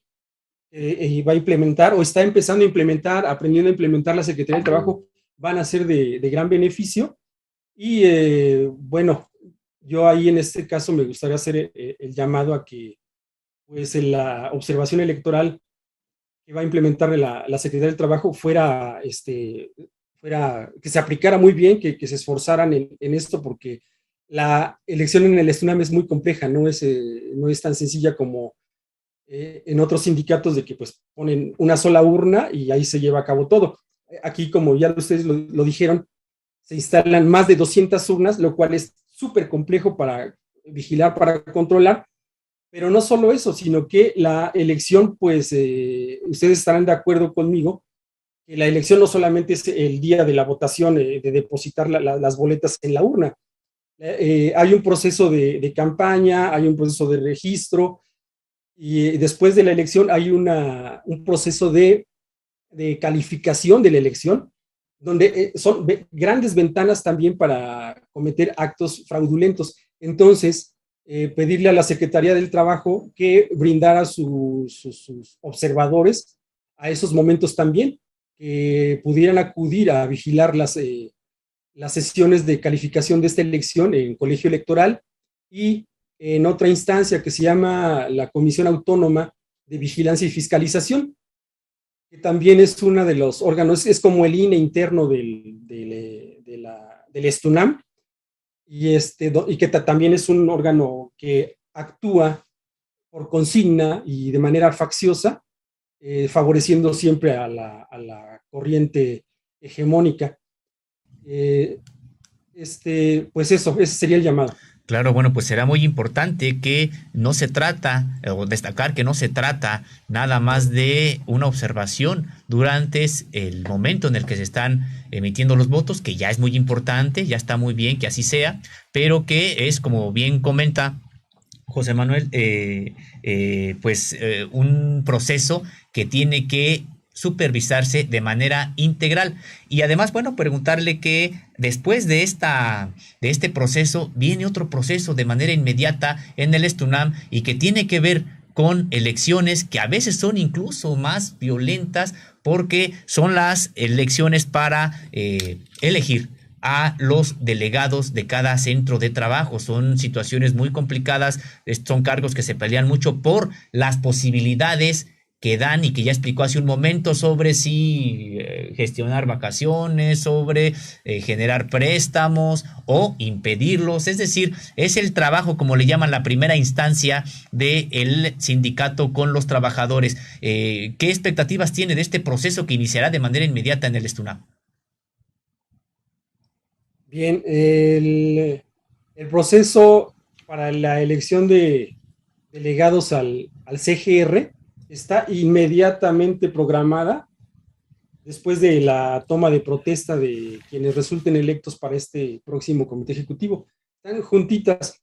va a implementar o está empezando a implementar, aprendiendo a implementar la Secretaría del Trabajo, van a ser de gran beneficio. Y bueno, yo ahí en este caso me gustaría hacer el llamado a que pues en la observación electoral que va a implementar la Secretaría del Trabajo fuera que se aplicara muy bien, que se esforzaran en esto, porque la elección en el STUNAM es muy compleja, no es tan sencilla como en otros sindicatos de que pues ponen una sola urna y ahí se lleva a cabo todo. Aquí, como ya ustedes lo dijeron, se instalan más de 200 urnas, lo cual es súper complejo para vigilar, para controlar, pero no solo eso, sino que la elección, pues ustedes estarán de acuerdo conmigo, que la elección no solamente es el día de la votación, de depositar las boletas en la urna. Hay un proceso de campaña, hay un proceso de registro, y después de la elección hay un proceso de calificación de la elección, donde son grandes ventanas también para cometer actos fraudulentos. Entonces, pedirle a la Secretaría del Trabajo que brindara sus observadores a esos momentos también, que pudieran acudir a vigilar las sesiones de calificación de esta elección en colegio electoral y en otra instancia que se llama la Comisión Autónoma de Vigilancia y Fiscalización, que también es uno de los órganos, es como el INE interno del STUNAM, y que también es un órgano que actúa por consigna y de manera facciosa, favoreciendo siempre a la corriente hegemónica. Pues ese sería el llamado. Claro, bueno, pues será muy importante que no se trata, o destacar que no se trata nada más de una observación durante el momento en el que se están emitiendo los votos, que ya es muy importante, ya está muy bien que así sea, pero que es, como bien comenta José Manuel, un proceso que tiene que supervisarse de manera integral. Y además, bueno, preguntarle que después de este proceso viene otro proceso de manera inmediata en el STUNAM y que tiene que ver con elecciones que a veces son incluso más violentas porque son las elecciones para elegir a los delegados de cada centro de trabajo. Son situaciones muy complicadas, son cargos que se pelean mucho por las posibilidades que dan y que ya explicó hace un momento sobre si gestionar vacaciones, sobre generar préstamos o impedirlos. Es decir, es el trabajo, como le llaman, la primera instancia del sindicato con los trabajadores. ¿Qué expectativas tiene de este proceso que iniciará de manera inmediata en el STUNAM? Bien, el proceso para la elección de delegados al CGR está inmediatamente programada después de la toma de protesta de quienes resulten electos para este próximo comité ejecutivo. Están juntitas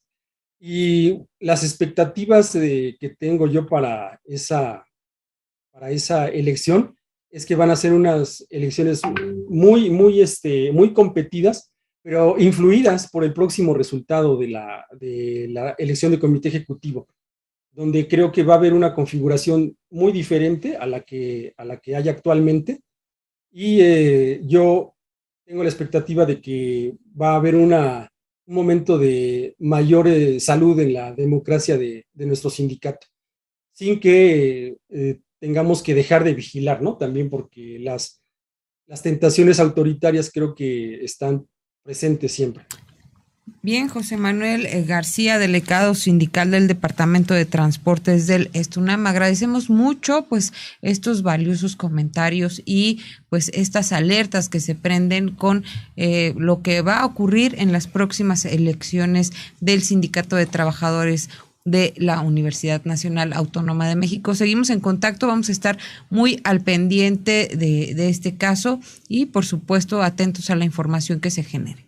y las expectativas que tengo yo para esa elección es que van a ser unas elecciones muy competidas, pero influidas por el próximo resultado de la elección de comité ejecutivo, donde creo que va a haber una configuración muy diferente a la que hay actualmente. Y yo tengo la expectativa de que va a haber un momento de mayor salud en la democracia de nuestro sindicato, sin que tengamos que dejar de vigilar, ¿no? También porque las tentaciones autoritarias creo que están presentes siempre. Bien, José Manuel García, delegado sindical del Departamento de Transportes del STUNAM, agradecemos mucho pues estos valiosos comentarios y pues estas alertas que se prenden con lo que va a ocurrir en las próximas elecciones del Sindicato de Trabajadores de la Universidad Nacional Autónoma de México. Seguimos en contacto, vamos a estar muy al pendiente de este caso y por supuesto atentos a la información que se genere.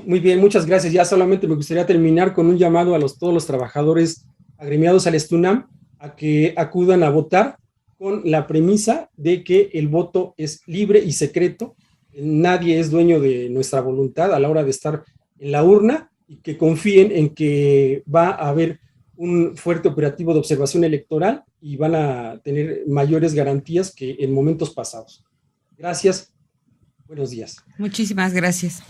Muy bien, muchas gracias. Ya solamente me gustaría terminar con un llamado a todos los trabajadores agremiados al STUNAM a que acudan a votar con la premisa de que el voto es libre y secreto. Nadie es dueño de nuestra voluntad a la hora de estar en la urna y que confíen en que va a haber un fuerte operativo de observación electoral y van a tener mayores garantías que en momentos pasados. Gracias. Buenos días. Muchísimas gracias.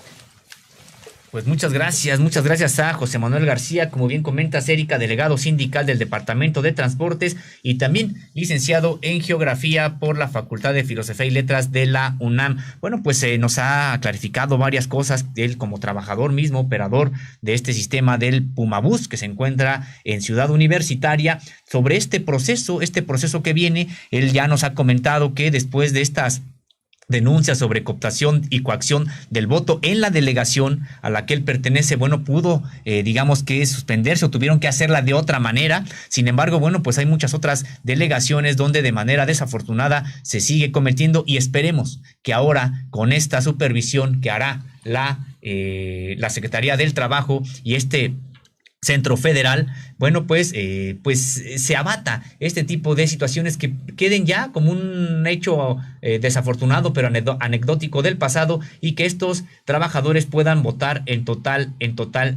Pues muchas gracias a José Manuel García, como bien comentas, Erika, delegado sindical del Departamento de Transportes y también licenciado en Geografía por la Facultad de Filosofía y Letras de la UNAM. Bueno, pues nos ha clarificado varias cosas, él como trabajador mismo, operador de este sistema del Pumabús, que se encuentra en Ciudad Universitaria, sobre este proceso que viene. Él ya nos ha comentado que después de estas denuncias sobre cooptación y coacción del voto en la delegación a la que él pertenece, bueno, pudo, digamos que suspenderse o tuvieron que hacerla de otra manera. Sin embargo, bueno, pues hay muchas otras delegaciones donde de manera desafortunada se sigue cometiendo y esperemos que ahora con esta supervisión que hará la Secretaría del Trabajo y este Centro Federal, bueno, pues se abata este tipo de situaciones que queden ya como un hecho desafortunado pero anecdótico del pasado y que estos trabajadores puedan votar en total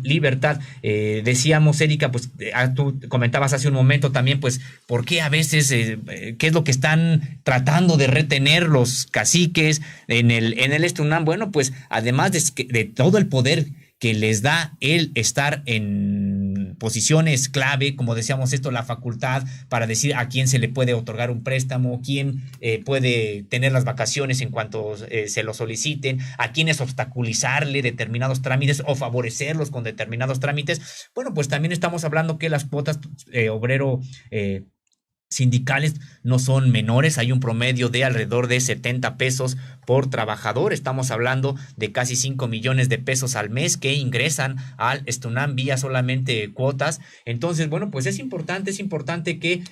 libertad. Decíamos, Erika, pues tú comentabas hace un momento también, pues, ¿por qué a veces, qué es lo que están tratando de retener los caciques en el STUNAM? Bueno, pues además de todo el poder que les da el estar en posiciones clave, como decíamos la facultad para decir a quién se le puede otorgar un préstamo, quién puede tener las vacaciones en cuanto se lo soliciten, a quiénes obstaculizarle determinados trámites o favorecerlos con determinados trámites. Bueno, pues también estamos hablando que las cuotas obrero sindicales no son menores, hay un promedio de alrededor de 70 pesos por trabajador, estamos hablando de casi 5 millones de pesos al mes que ingresan al STUNAM vía solamente cuotas. Entonces, bueno, pues es importante que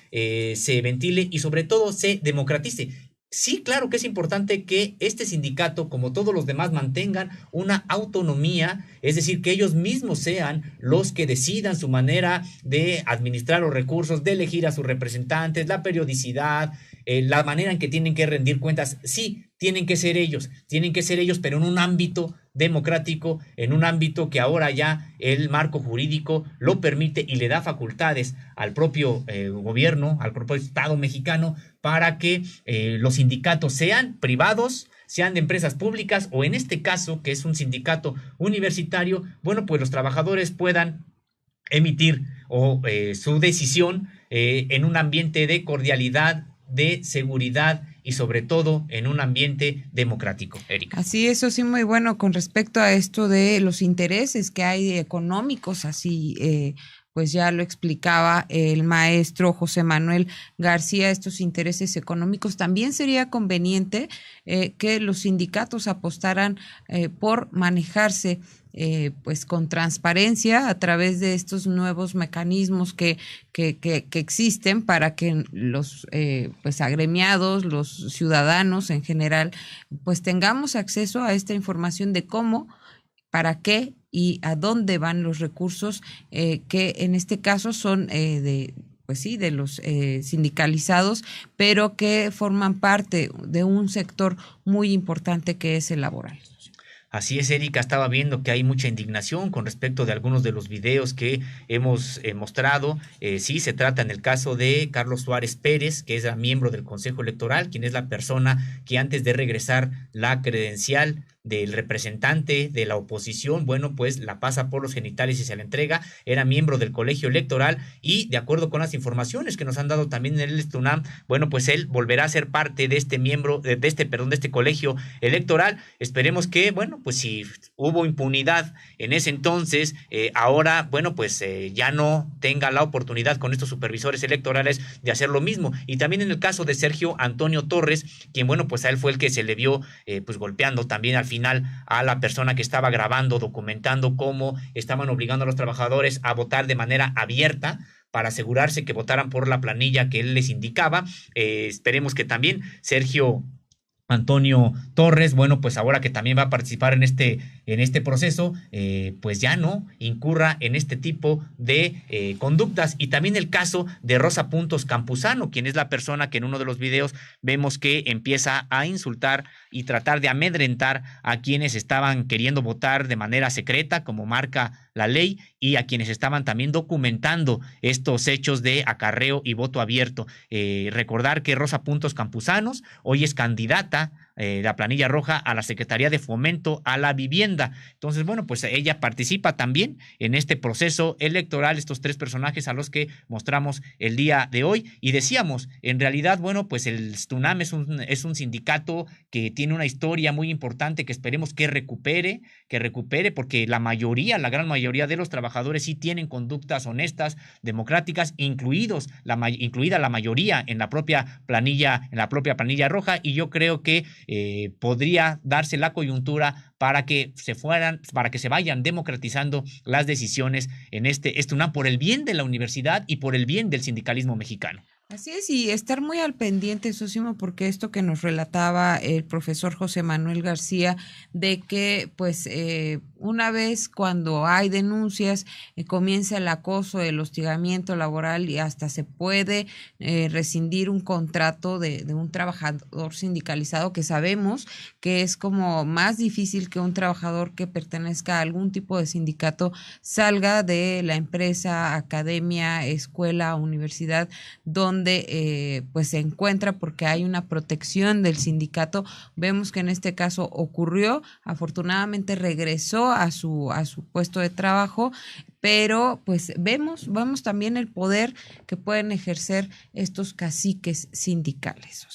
se ventile y sobre todo se democratice. Sí, claro que es importante que este sindicato, como todos los demás, mantengan una autonomía, es decir, que ellos mismos sean los que decidan su manera de administrar los recursos, de elegir a sus representantes, la periodicidad, la manera en que tienen que rendir cuentas. Sí, tienen que ser ellos, pero en un ámbito democrático en un ámbito que ahora ya el marco jurídico lo permite y le da facultades al propio gobierno, al propio Estado mexicano, para que los sindicatos sean privados, sean de empresas públicas o en este caso, que es un sindicato universitario, bueno, pues los trabajadores puedan emitir su decisión en un ambiente de cordialidad, de seguridad y sobre todo en un ambiente democrático. Erika. Así, eso sí, muy bueno con respecto a esto de los intereses que hay económicos, así pues ya lo explicaba el maestro José Manuel García, estos intereses económicos. También sería conveniente que los sindicatos apostaran por manejarse pues con transparencia a través de estos nuevos mecanismos que existen para que los pues agremiados, los ciudadanos en general, pues tengamos acceso a esta información de cómo, para qué y a dónde van los recursos que en este caso son pues sí, de los sindicalizados, pero que forman parte de un sector muy importante que es el laboral. Así es, Erika, estaba viendo que hay mucha indignación con respecto de algunos de los videos que hemos mostrado. Sí, se trata en el caso de Carlos Suárez Pérez, que es miembro del Consejo Electoral, quien es la persona que antes de regresar la credencial del representante de la oposición, bueno, pues la pasa por los genitales y se la entrega. Era miembro del colegio electoral y de acuerdo con las informaciones que nos han dado también en el STUNAM, bueno, pues él volverá a ser parte de este miembro, de este colegio electoral. Esperemos que, bueno, pues si hubo impunidad en ese entonces, ahora, bueno, pues ya no tenga la oportunidad con estos supervisores electorales de hacer lo mismo. Y también en el caso de Sergio Antonio Torres, quien, bueno, pues a él fue el que se le vio pues golpeando también al final a la persona que estaba grabando, documentando cómo estaban obligando a los trabajadores a votar de manera abierta para asegurarse que votaran por la planilla que él les indicaba. Esperemos que también Sergio Antonio Torres, bueno, pues ahora que también va a participar en este proceso, pues ya no incurra en este tipo de conductas. Y también el caso de Rosa Puntos Campuzano, quien es la persona que en uno de los videos vemos que empieza a insultar y tratar de amedrentar a quienes estaban queriendo votar de manera secreta, como marca la ley, y a quienes estaban también documentando estos hechos de acarreo y voto abierto. Recordar que Rosa Puntos Campuzanos hoy es candidata de la planilla roja a la Secretaría de Fomento a la Vivienda. Entonces, bueno, pues ella participa también en este proceso electoral, estos tres personajes a los que mostramos el día de hoy. Y decíamos, en realidad, bueno, pues el STUNAM es un sindicato que tiene una historia muy importante que esperemos que recupere, porque la gran mayoría de los trabajadores sí tienen conductas honestas, democráticas, incluida la mayoría en la propia planilla roja, y yo creo que podría darse la coyuntura para que se vayan democratizando las decisiones en este STUNAM por el bien de la universidad y por el bien del sindicalismo mexicano. Así es, y estar muy al pendiente, Sosimo, porque esto que nos relataba el profesor José Manuel García, de que pues una vez cuando hay denuncias, comienza el acoso, el hostigamiento laboral y hasta se puede rescindir un contrato de un trabajador sindicalizado, que sabemos que es como más difícil que un trabajador que pertenezca a algún tipo de sindicato salga de la empresa, academia, escuela, universidad, donde pues se encuentra, porque hay una protección del sindicato. Vemos que en este caso ocurrió, afortunadamente regresó a su puesto de trabajo, pero pues vemos también el poder que pueden ejercer estos caciques sindicales.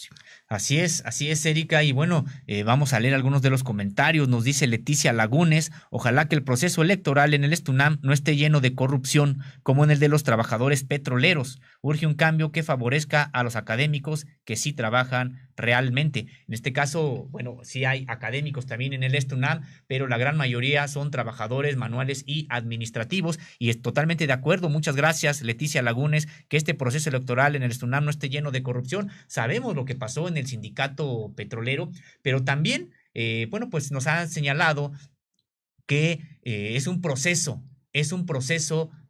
Así es, Erika, y bueno, vamos a leer algunos de los comentarios. Nos dice Leticia Lagunes: ojalá que el proceso electoral en el STUNAM no esté lleno de corrupción como en el de los trabajadores petroleros. Urge un cambio que favorezca a los académicos que sí trabajan realmente. En este caso, bueno, sí hay académicos también en el STUNAM, pero la gran mayoría son trabajadores manuales y administrativos, y es totalmente de acuerdo. Muchas gracias, Leticia Lagunes, que este proceso electoral en el STUNAM no esté lleno de corrupción. Sabemos lo que pasó en el sindicato petrolero, pero también, bueno, pues nos han señalado que es un proceso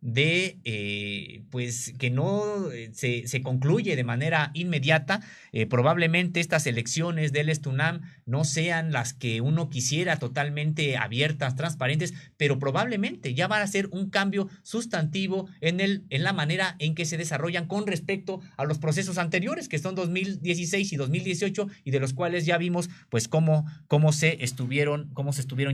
de pues que no se concluye de manera inmediata. Probablemente estas elecciones del ESTUNAM no sean las que uno quisiera, totalmente abiertas, transparentes, pero probablemente ya van a ser un cambio sustantivo en la manera en que se desarrollan con respecto a los procesos anteriores, que son 2016 y 2018, y de los cuales ya vimos pues cómo se estuvieron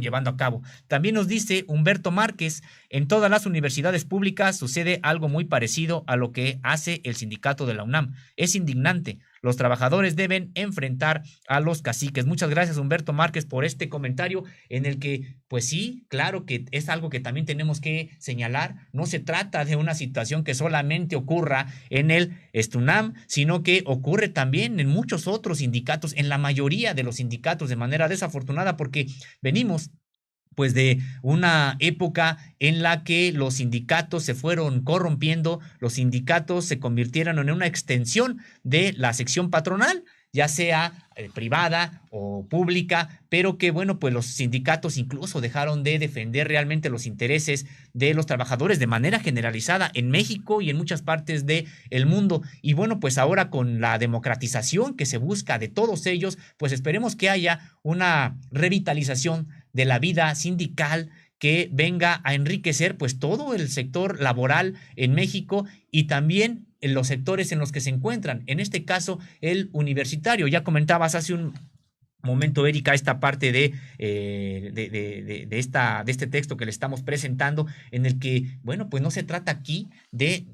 llevando a cabo. También nos dice Humberto Márquez: en todas las universidades públicas sucede algo muy parecido a lo que hace el sindicato de la UNAM. Es indignante. Los trabajadores deben enfrentar a los caciques. Muchas gracias, Humberto Márquez, por este comentario en el que, pues sí, claro que es algo que también tenemos que señalar. No se trata de una situación que solamente ocurra en el ESTUNAM, sino que ocurre también en muchos otros sindicatos, en la mayoría de los sindicatos, de manera desafortunada, porque venimos pues de una época en la que los sindicatos se fueron corrompiendo, los sindicatos se convirtieron en una extensión de la sección patronal, ya sea privada o pública, pero que bueno, pues los sindicatos incluso dejaron de defender realmente los intereses de los trabajadores de manera generalizada en México y en muchas partes del mundo. Y bueno, pues ahora con la democratización que se busca de todos ellos, pues esperemos que haya una revitalización de la vida sindical que venga a enriquecer pues todo el sector laboral en México y también en los sectores en los que se encuentran, en este caso el universitario. Ya comentabas hace un momento, Erika, esta parte de este texto que le estamos presentando, en el que, bueno, pues no se trata aquí de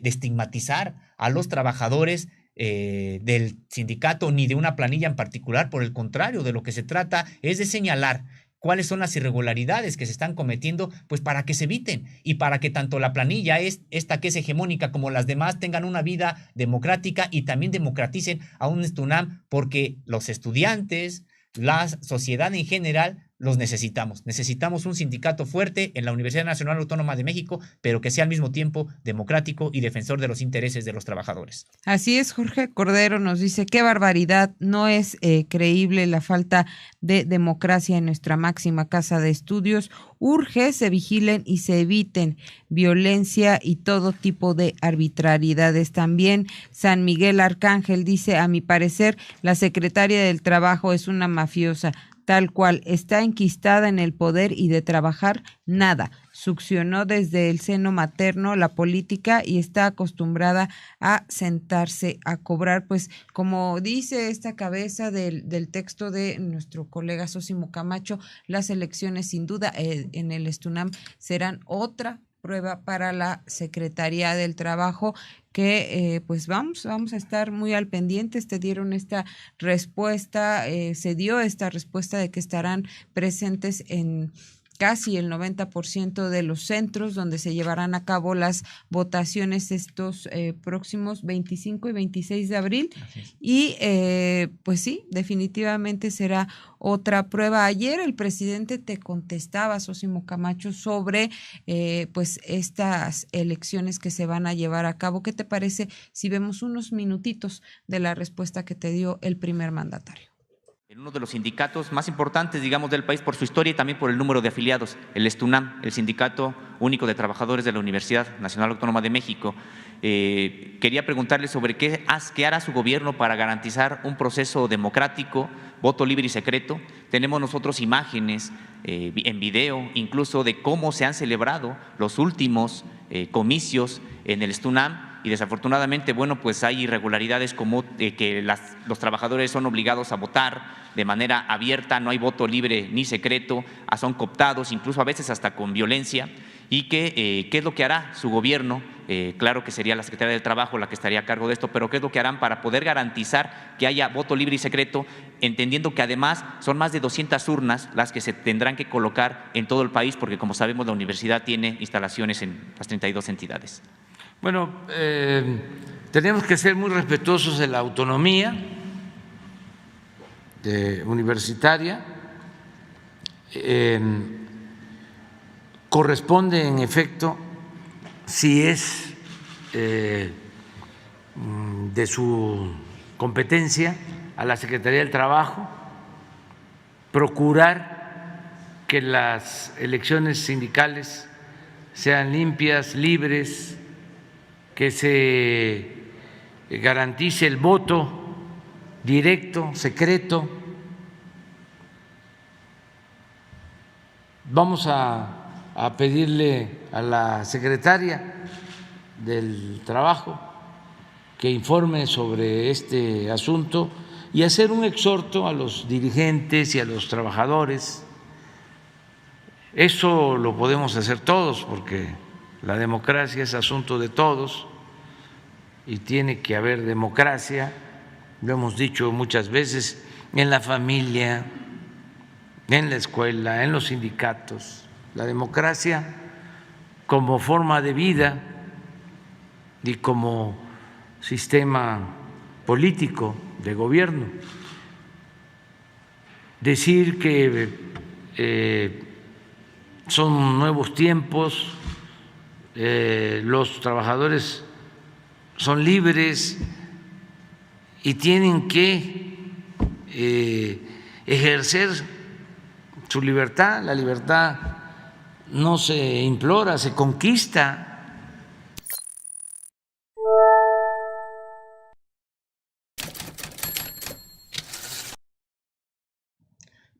estigmatizar a los trabajadores del sindicato ni de una planilla en particular. Por el contrario, de lo que se trata es de señalar cuáles son las irregularidades que se están cometiendo, pues para que se eviten y para que tanto la planilla esta que es hegemónica como las demás tengan una vida democrática y también democraticen a un ESTUNAM, porque los estudiantes, la sociedad en general, los necesitamos. Necesitamos un sindicato fuerte en la Universidad Nacional Autónoma de México, pero que sea al mismo tiempo democrático y defensor de los intereses de los trabajadores. Así es, Jorge Cordero nos dice: qué barbaridad, no es creíble la falta de democracia en nuestra máxima casa de estudios. Urge se vigilen y se eviten violencia y todo tipo de arbitrariedades. También San Miguel Arcángel dice: a mi parecer, la secretaria del Trabajo es una mafiosa, tal cual, está enquistada en el poder y de trabajar nada. Succionó desde el seno materno la política y está acostumbrada a sentarse a cobrar. Pues como dice esta cabeza del texto de nuestro colega Sósimo Camacho, las elecciones sin duda en el ESTUNAM serán otra prueba para la Secretaría del Trabajo, que pues vamos a estar muy al pendiente. Te dieron esta respuesta, se dio esta respuesta de que estarán presentes en casi el 90% de los centros donde se llevarán a cabo las votaciones estos próximos 25 y 26 de abril. Y pues sí, definitivamente será otra prueba. Ayer el presidente te contestaba, Sósimo Camacho, sobre pues estas elecciones que se van a llevar a cabo. ¿Qué te parece si vemos unos minutitos de la respuesta que te dio el primer mandatario? En uno de los sindicatos más importantes, digamos, del país por su historia y también por el número de afiliados, el ESTUNAM, el Sindicato Único de Trabajadores de la Universidad Nacional Autónoma de México. Quería preguntarle sobre qué hará su gobierno para garantizar un proceso democrático, voto libre y secreto. Tenemos nosotros imágenes en video, incluso de cómo se han celebrado los últimos comicios en el ESTUNAM. Y desafortunadamente, bueno, pues hay irregularidades como que los trabajadores son obligados a votar de manera abierta, no hay voto libre ni secreto, son cooptados, incluso a veces hasta con violencia. Y qué es lo que hará su gobierno. Claro que sería la Secretaría del Trabajo la que estaría a cargo de esto, pero qué es lo que harán para poder garantizar que haya voto libre y secreto, entendiendo que además son más de 200 urnas las que se tendrán que colocar en todo el país, porque como sabemos la universidad tiene instalaciones en las 32 entidades. Bueno, tenemos que ser muy respetuosos de la autonomía universitaria. Corresponde, en efecto, si es de su competencia, a la Secretaría del Trabajo procurar que las elecciones sindicales sean limpias, libres, que se garantice el voto directo, secreto. Vamos a pedirle a la secretaria del Trabajo que informe sobre este asunto y hacer un exhorto a los dirigentes y a los trabajadores. Eso lo podemos hacer todos porque la democracia es asunto de todos y tiene que haber democracia, lo hemos dicho muchas veces, en la familia, en la escuela, en los sindicatos. La democracia como forma de vida y como sistema político de gobierno. Decir que son nuevos tiempos, los trabajadores son libres y tienen que ejercer su libertad. La libertad no se implora, se conquista.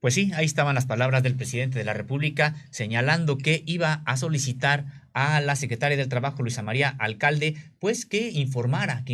Pues sí, ahí estaban las palabras del presidente de la República señalando que iba a solicitar a la secretaria del Trabajo, Luisa María Alcalde, pues que informara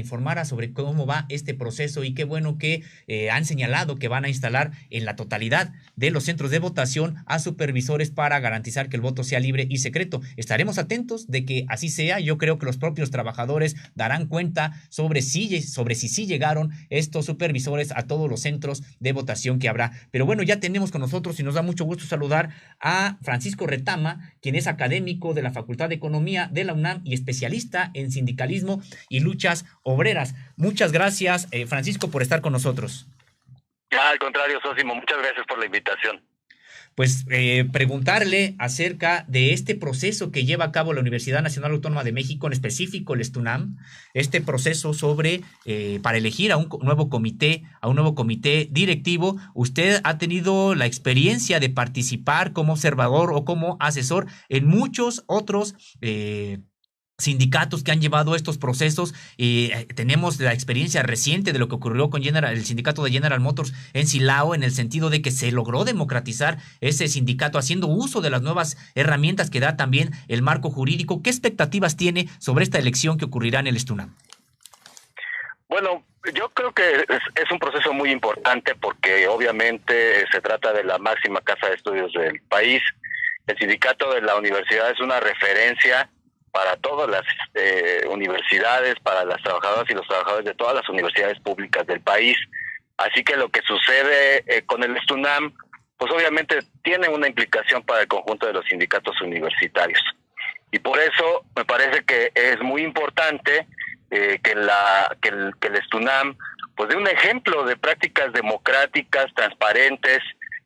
sobre cómo va este proceso y qué bueno que han señalado que van a instalar en la totalidad de los centros de votación a supervisores para garantizar que el voto sea libre y secreto. Estaremos atentos de que así sea. Yo creo que los propios trabajadores darán cuenta sobre si sí llegaron estos supervisores a todos los centros de votación que habrá. Pero bueno, ya tenemos con nosotros y nos da mucho gusto saludar a Francisco Retama, quien es académico de la Facultad de Economía de la UNAM y especialista en sindicalismo y luchas obreras. Muchas gracias, Francisco, por estar con nosotros. Al contrario, Sósimo, muchas gracias por la invitación. Pues preguntarle acerca de este proceso que lleva a cabo la Universidad Nacional Autónoma de México, en específico el STUNAM, este proceso sobre para elegir a un nuevo comité directivo. Usted ha tenido la experiencia de participar como observador o como asesor en muchos otros sindicatos que han llevado estos procesos. Tenemos la experiencia reciente de lo que ocurrió con el sindicato de General Motors en Silao, en el sentido de que se logró democratizar ese sindicato haciendo uso de las nuevas herramientas que da también el marco jurídico. ¿Qué expectativas tiene sobre esta elección que ocurrirá en el STUNAM? Bueno, yo creo que es un proceso muy importante porque obviamente se trata de la máxima casa de estudios del país. El sindicato de la universidad es una referencia para todas las universidades, para las trabajadoras y los trabajadores de todas las universidades públicas del país. Así que lo que sucede con el STUNAM, pues obviamente tiene una implicación para el conjunto de los sindicatos universitarios. Y por eso me parece que es muy importante que el STUNAM pues dé un ejemplo de prácticas democráticas, transparentes,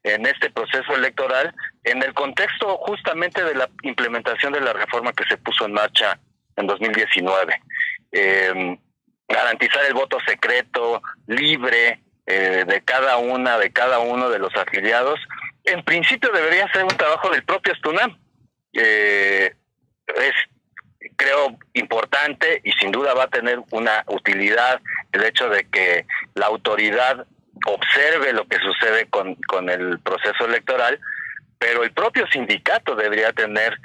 en este proceso electoral, en el contexto justamente de la implementación de la reforma que se puso en marcha en 2019. Garantizar el voto secreto, libre, de cada uno de los afiliados, en principio debería ser un trabajo del propio STUNAM. Es, creo, importante y sin duda va a tener una utilidad el hecho de que la autoridad observe lo que sucede con el proceso electoral, pero el propio sindicato debería tener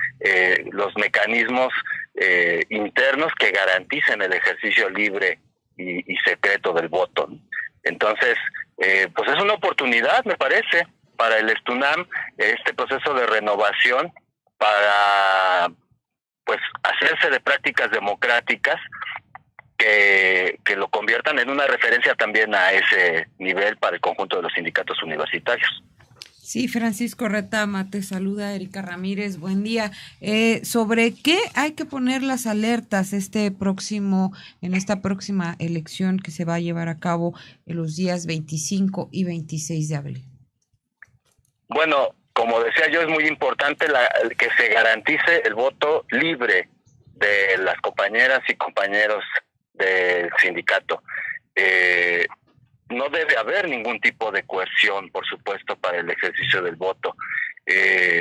los mecanismos internos que garanticen el ejercicio libre y secreto del voto. Entonces, pues es una oportunidad, me parece, para el STUNAM, este proceso de renovación para pues hacerse de prácticas democráticas que lo conviertan en una referencia también a ese nivel para el conjunto de los sindicatos universitarios. Sí, Francisco Retama, te saluda Erika Ramírez, buen día. ¿Sobre qué hay que poner las alertas en esta próxima elección que se va a llevar a cabo en los días 25 y 26 de abril? Bueno, como decía yo, es muy importante que se garantice el voto libre de las compañeras y compañeros del sindicato. No debe haber ningún tipo de coerción, por supuesto, para el ejercicio del voto.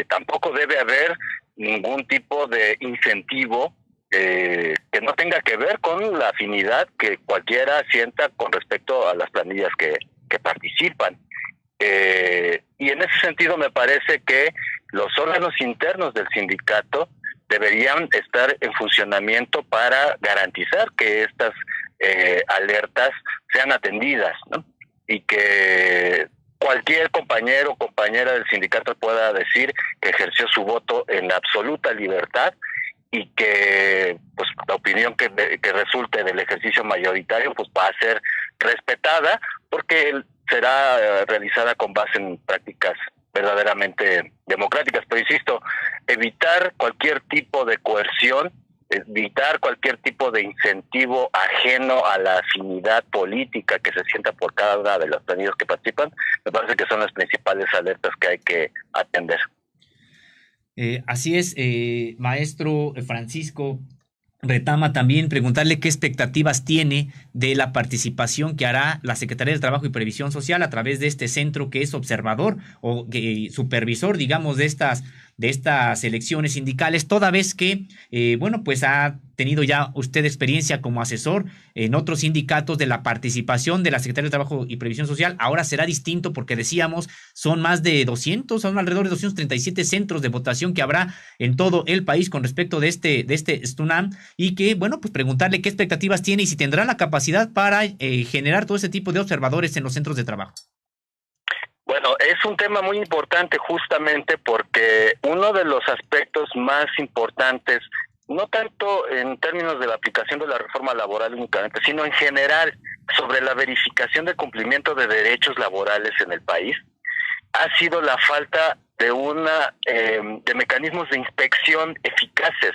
Tampoco debe haber ningún tipo de incentivo que no tenga que ver con la afinidad que cualquiera sienta con respecto a las planillas que participan. Y en ese sentido me parece que los órganos internos del sindicato deberían estar en funcionamiento para garantizar que estas alertas sean atendidas, ¿no? Y que cualquier compañero o compañera del sindicato pueda decir que ejerció su voto en absoluta libertad y que pues la opinión que resulte del ejercicio mayoritario pues va a ser respetada, porque será realizada con base en prácticas verdaderamente democráticas. Pero insisto, evitar cualquier tipo de coerción, evitar cualquier tipo de incentivo ajeno a la afinidad política que se sienta por cada una de las planillas que participan, me parece que son las principales alertas que hay que atender. Así es, maestro Francisco Retama, también preguntarle qué expectativas tiene de la participación que hará la Secretaría del Trabajo y Previsión Social a través de este centro que es observador o supervisor, digamos, de estas elecciones sindicales, toda vez que, bueno, pues ha tenido ya usted experiencia como asesor en otros sindicatos de la participación de la Secretaría del Trabajo y Previsión Social. Ahora será distinto porque decíamos, son más de 200, son alrededor de 237 centros de votación que habrá en todo el país con respecto de este STUNAM, y que, bueno, pues preguntarle qué expectativas tiene y si tendrá la capacidad para generar todo ese tipo de observadores en los centros de trabajo. Bueno, es un tema muy importante justamente porque uno de los aspectos más importantes, no tanto en términos de la aplicación de la reforma laboral únicamente, sino en general sobre la verificación de cumplimiento de derechos laborales en el país, ha sido la falta de de mecanismos de inspección eficaces.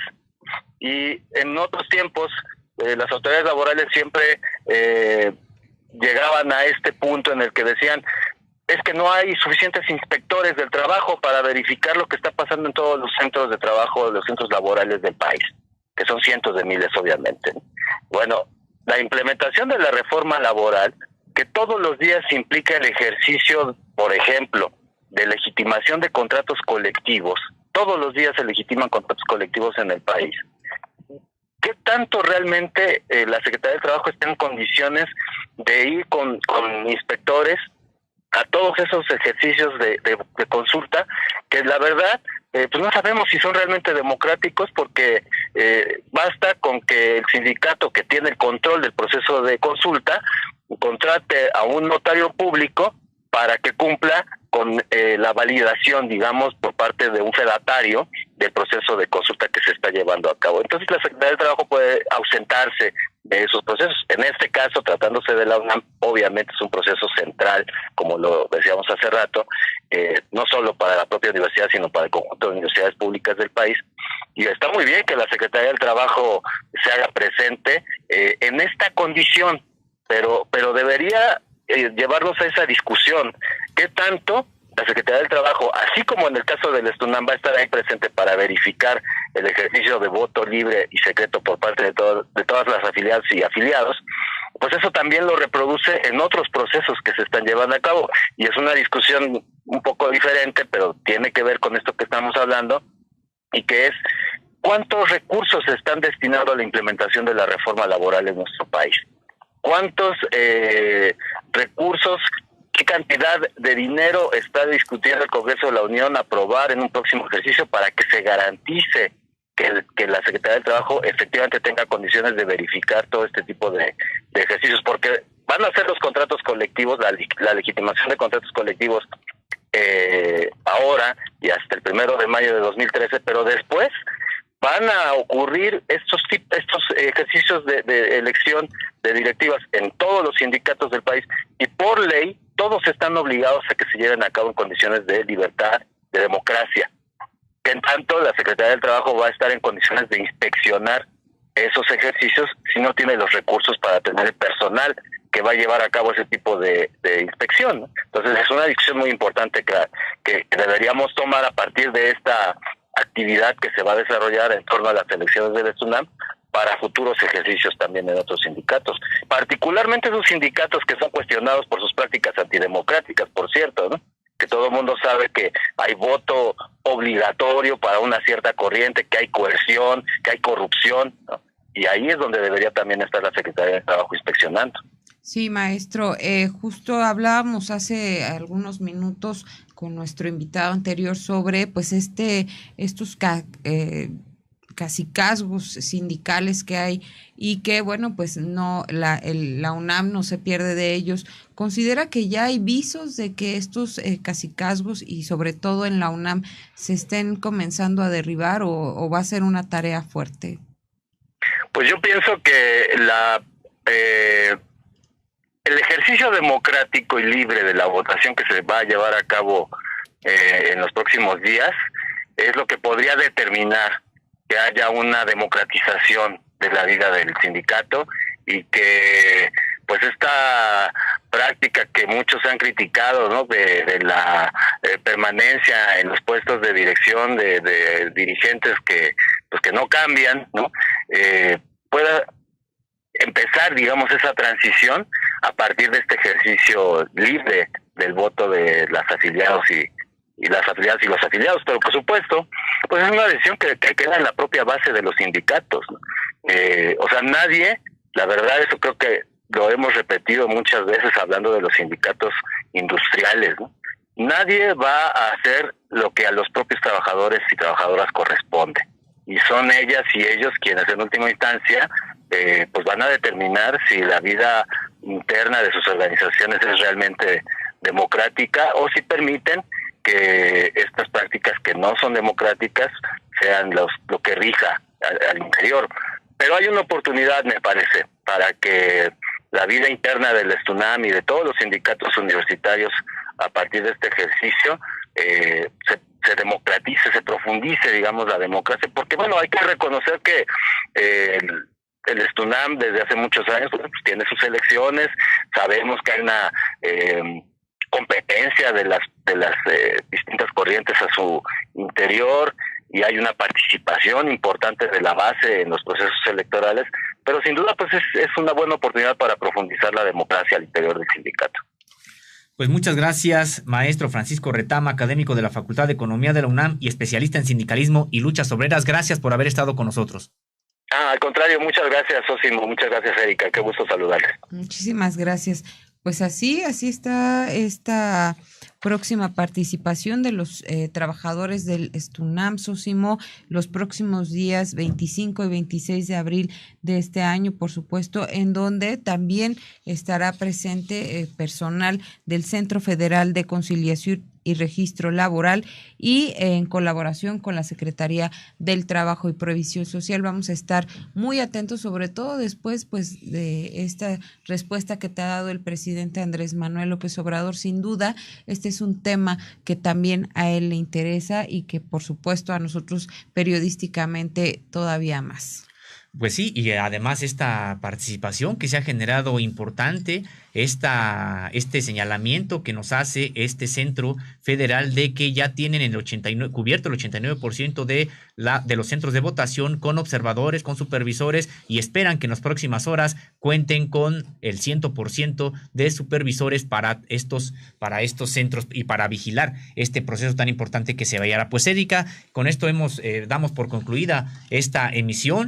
Y en otros tiempos las autoridades laborales siempre llegaban a este punto en el que decían: es que no hay suficientes inspectores del trabajo para verificar lo que está pasando en todos los centros de trabajo, los centros laborales del país, que son cientos de miles, obviamente. Bueno, la implementación de la reforma laboral, que todos los días implica el ejercicio, por ejemplo, de legitimación de contratos colectivos. Todos los días se legitiman contratos colectivos en el país. ¿Qué tanto realmente la Secretaría del Trabajo está en condiciones de ir con inspectores a todos esos ejercicios de consulta, que la verdad pues no sabemos si son realmente democráticos, porque basta con que el sindicato que tiene el control del proceso de consulta contrate a un notario público para que cumpla con la validación, digamos, por parte de un fedatario del proceso de consulta que se está llevando a cabo. Entonces la Secretaría del Trabajo puede ausentarse de esos procesos. En este caso, tratándose de la UNAM, obviamente es un proceso central, como lo decíamos hace rato, no solo para la propia universidad, sino para el conjunto de universidades públicas del país. Y está muy bien que la Secretaría del Trabajo se haga presente en esta condición, pero debería llevarnos a esa discusión. ¿Qué tanto la Secretaría del Trabajo, así como en el caso del STUNAM, va a estar ahí presente para verificar el ejercicio de voto libre y secreto por parte de todas las afiliadas y afiliados? Pues eso también lo reproduce en otros procesos que se están llevando a cabo, y es una discusión un poco diferente, pero tiene que ver con esto que estamos hablando, y que es: ¿cuántos recursos se están destinando a la implementación de la reforma laboral en nuestro país? ¿Cuántos recursos, qué cantidad de dinero está discutiendo el Congreso de la Unión aprobar en un próximo ejercicio para que se garantice que la Secretaría del Trabajo efectivamente tenga condiciones de verificar todo este tipo de ejercicios? Porque van a hacer los contratos colectivos, la legitimación de contratos colectivos ahora y hasta el 1 de mayo de 2013, pero después van a ocurrir estos ejercicios de elección de directivas en todos los sindicatos del país, y por ley todos están obligados a que se lleven a cabo en condiciones de libertad, de democracia. Que en tanto la Secretaría del Trabajo va a estar en condiciones de inspeccionar esos ejercicios si no tiene los recursos para tener el personal que va a llevar a cabo ese tipo de inspección, ¿no? Entonces es una discusión muy importante que deberíamos tomar a partir de esta actividad que se va a desarrollar en torno a las elecciones del STUNAM para futuros ejercicios también en otros sindicatos, particularmente esos sindicatos que son cuestionados por sus prácticas antidemocráticas, por cierto, ¿no? que todo el mundo sabe que hay voto obligatorio para una cierta corriente, que hay coerción, que hay corrupción, ¿no? Y ahí es donde debería también estar la Secretaría de Trabajo inspeccionando. Sí, maestro, justo hablábamos hace algunos minutos con nuestro invitado anterior sobre pues estos cacicazgos sindicales que hay y que bueno pues no la UNAM no se pierde de ellos. ¿Considera que ya hay visos de que estos cacicazgos y sobre todo en la UNAM se estén comenzando a derribar o va a ser una tarea fuerte? Pues yo pienso que el ejercicio democrático y libre de la votación que se va a llevar a cabo en los próximos días es lo que podría determinar que haya una democratización de la vida del sindicato y que pues esta práctica que muchos han criticado, ¿no? de la permanencia en los puestos de dirección de dirigentes que no cambian, ¿no? Pueda empezar, digamos, esa transición a partir de este ejercicio libre del voto de las afiliados y las afiliadas y los afiliados, pero por supuesto, pues es una decisión que queda en la propia base de los sindicatos, ¿no? O sea, nadie, la verdad, eso creo que lo hemos repetido muchas veces hablando de los sindicatos industriales, ¿no? Nadie va a hacer lo que a los propios trabajadores y trabajadoras corresponde, y son ellas y ellos quienes en última instancia pues van a determinar si la vida interna de sus organizaciones es realmente democrática o si permiten que estas prácticas que no son democráticas sean lo que rija al interior. Pero hay una oportunidad, me parece, para que la vida interna del STUNAM y de todos los sindicatos universitarios a partir de este ejercicio se democratice, se profundice, digamos, la democracia, porque bueno, hay que reconocer que el STUNAM desde hace muchos años pues tiene sus elecciones, sabemos que hay una competencia de las distintas corrientes a su interior y hay una participación importante de la base en los procesos electorales, pero sin duda pues es una buena oportunidad para profundizar la democracia al interior del sindicato. Pues muchas gracias, maestro Francisco Retama, académico de la Facultad de Economía de la UNAM y especialista en sindicalismo y luchas obreras. Gracias por haber estado con nosotros. Al contrario, muchas gracias, Sosimo, muchas gracias, Erika, qué gusto saludarles. Muchísimas gracias. Pues así está esta próxima participación de los trabajadores del STUNAM, Sosimo, los próximos días 25 y 26 de abril de este año, por supuesto, en donde también estará presente personal del Centro Federal de Conciliación y Registro Laboral y en colaboración con la Secretaría del Trabajo y Previsión Social. Vamos a estar muy atentos, sobre todo después pues de esta respuesta que te ha dado el presidente Andrés Manuel López Obrador. Sin duda, este es un tema que también a él le interesa y que por supuesto a nosotros periodísticamente todavía más. Pues sí, y además esta participación que se ha generado importante, este señalamiento que nos hace este Centro Federal de que ya tienen cubierto el 89% de los centros de votación con observadores, con supervisores y esperan que en las próximas horas cuenten con el 100% de supervisores para estos centros y para vigilar este proceso tan importante que se vaya a dar. Pues Erika, con esto damos por concluida esta emisión.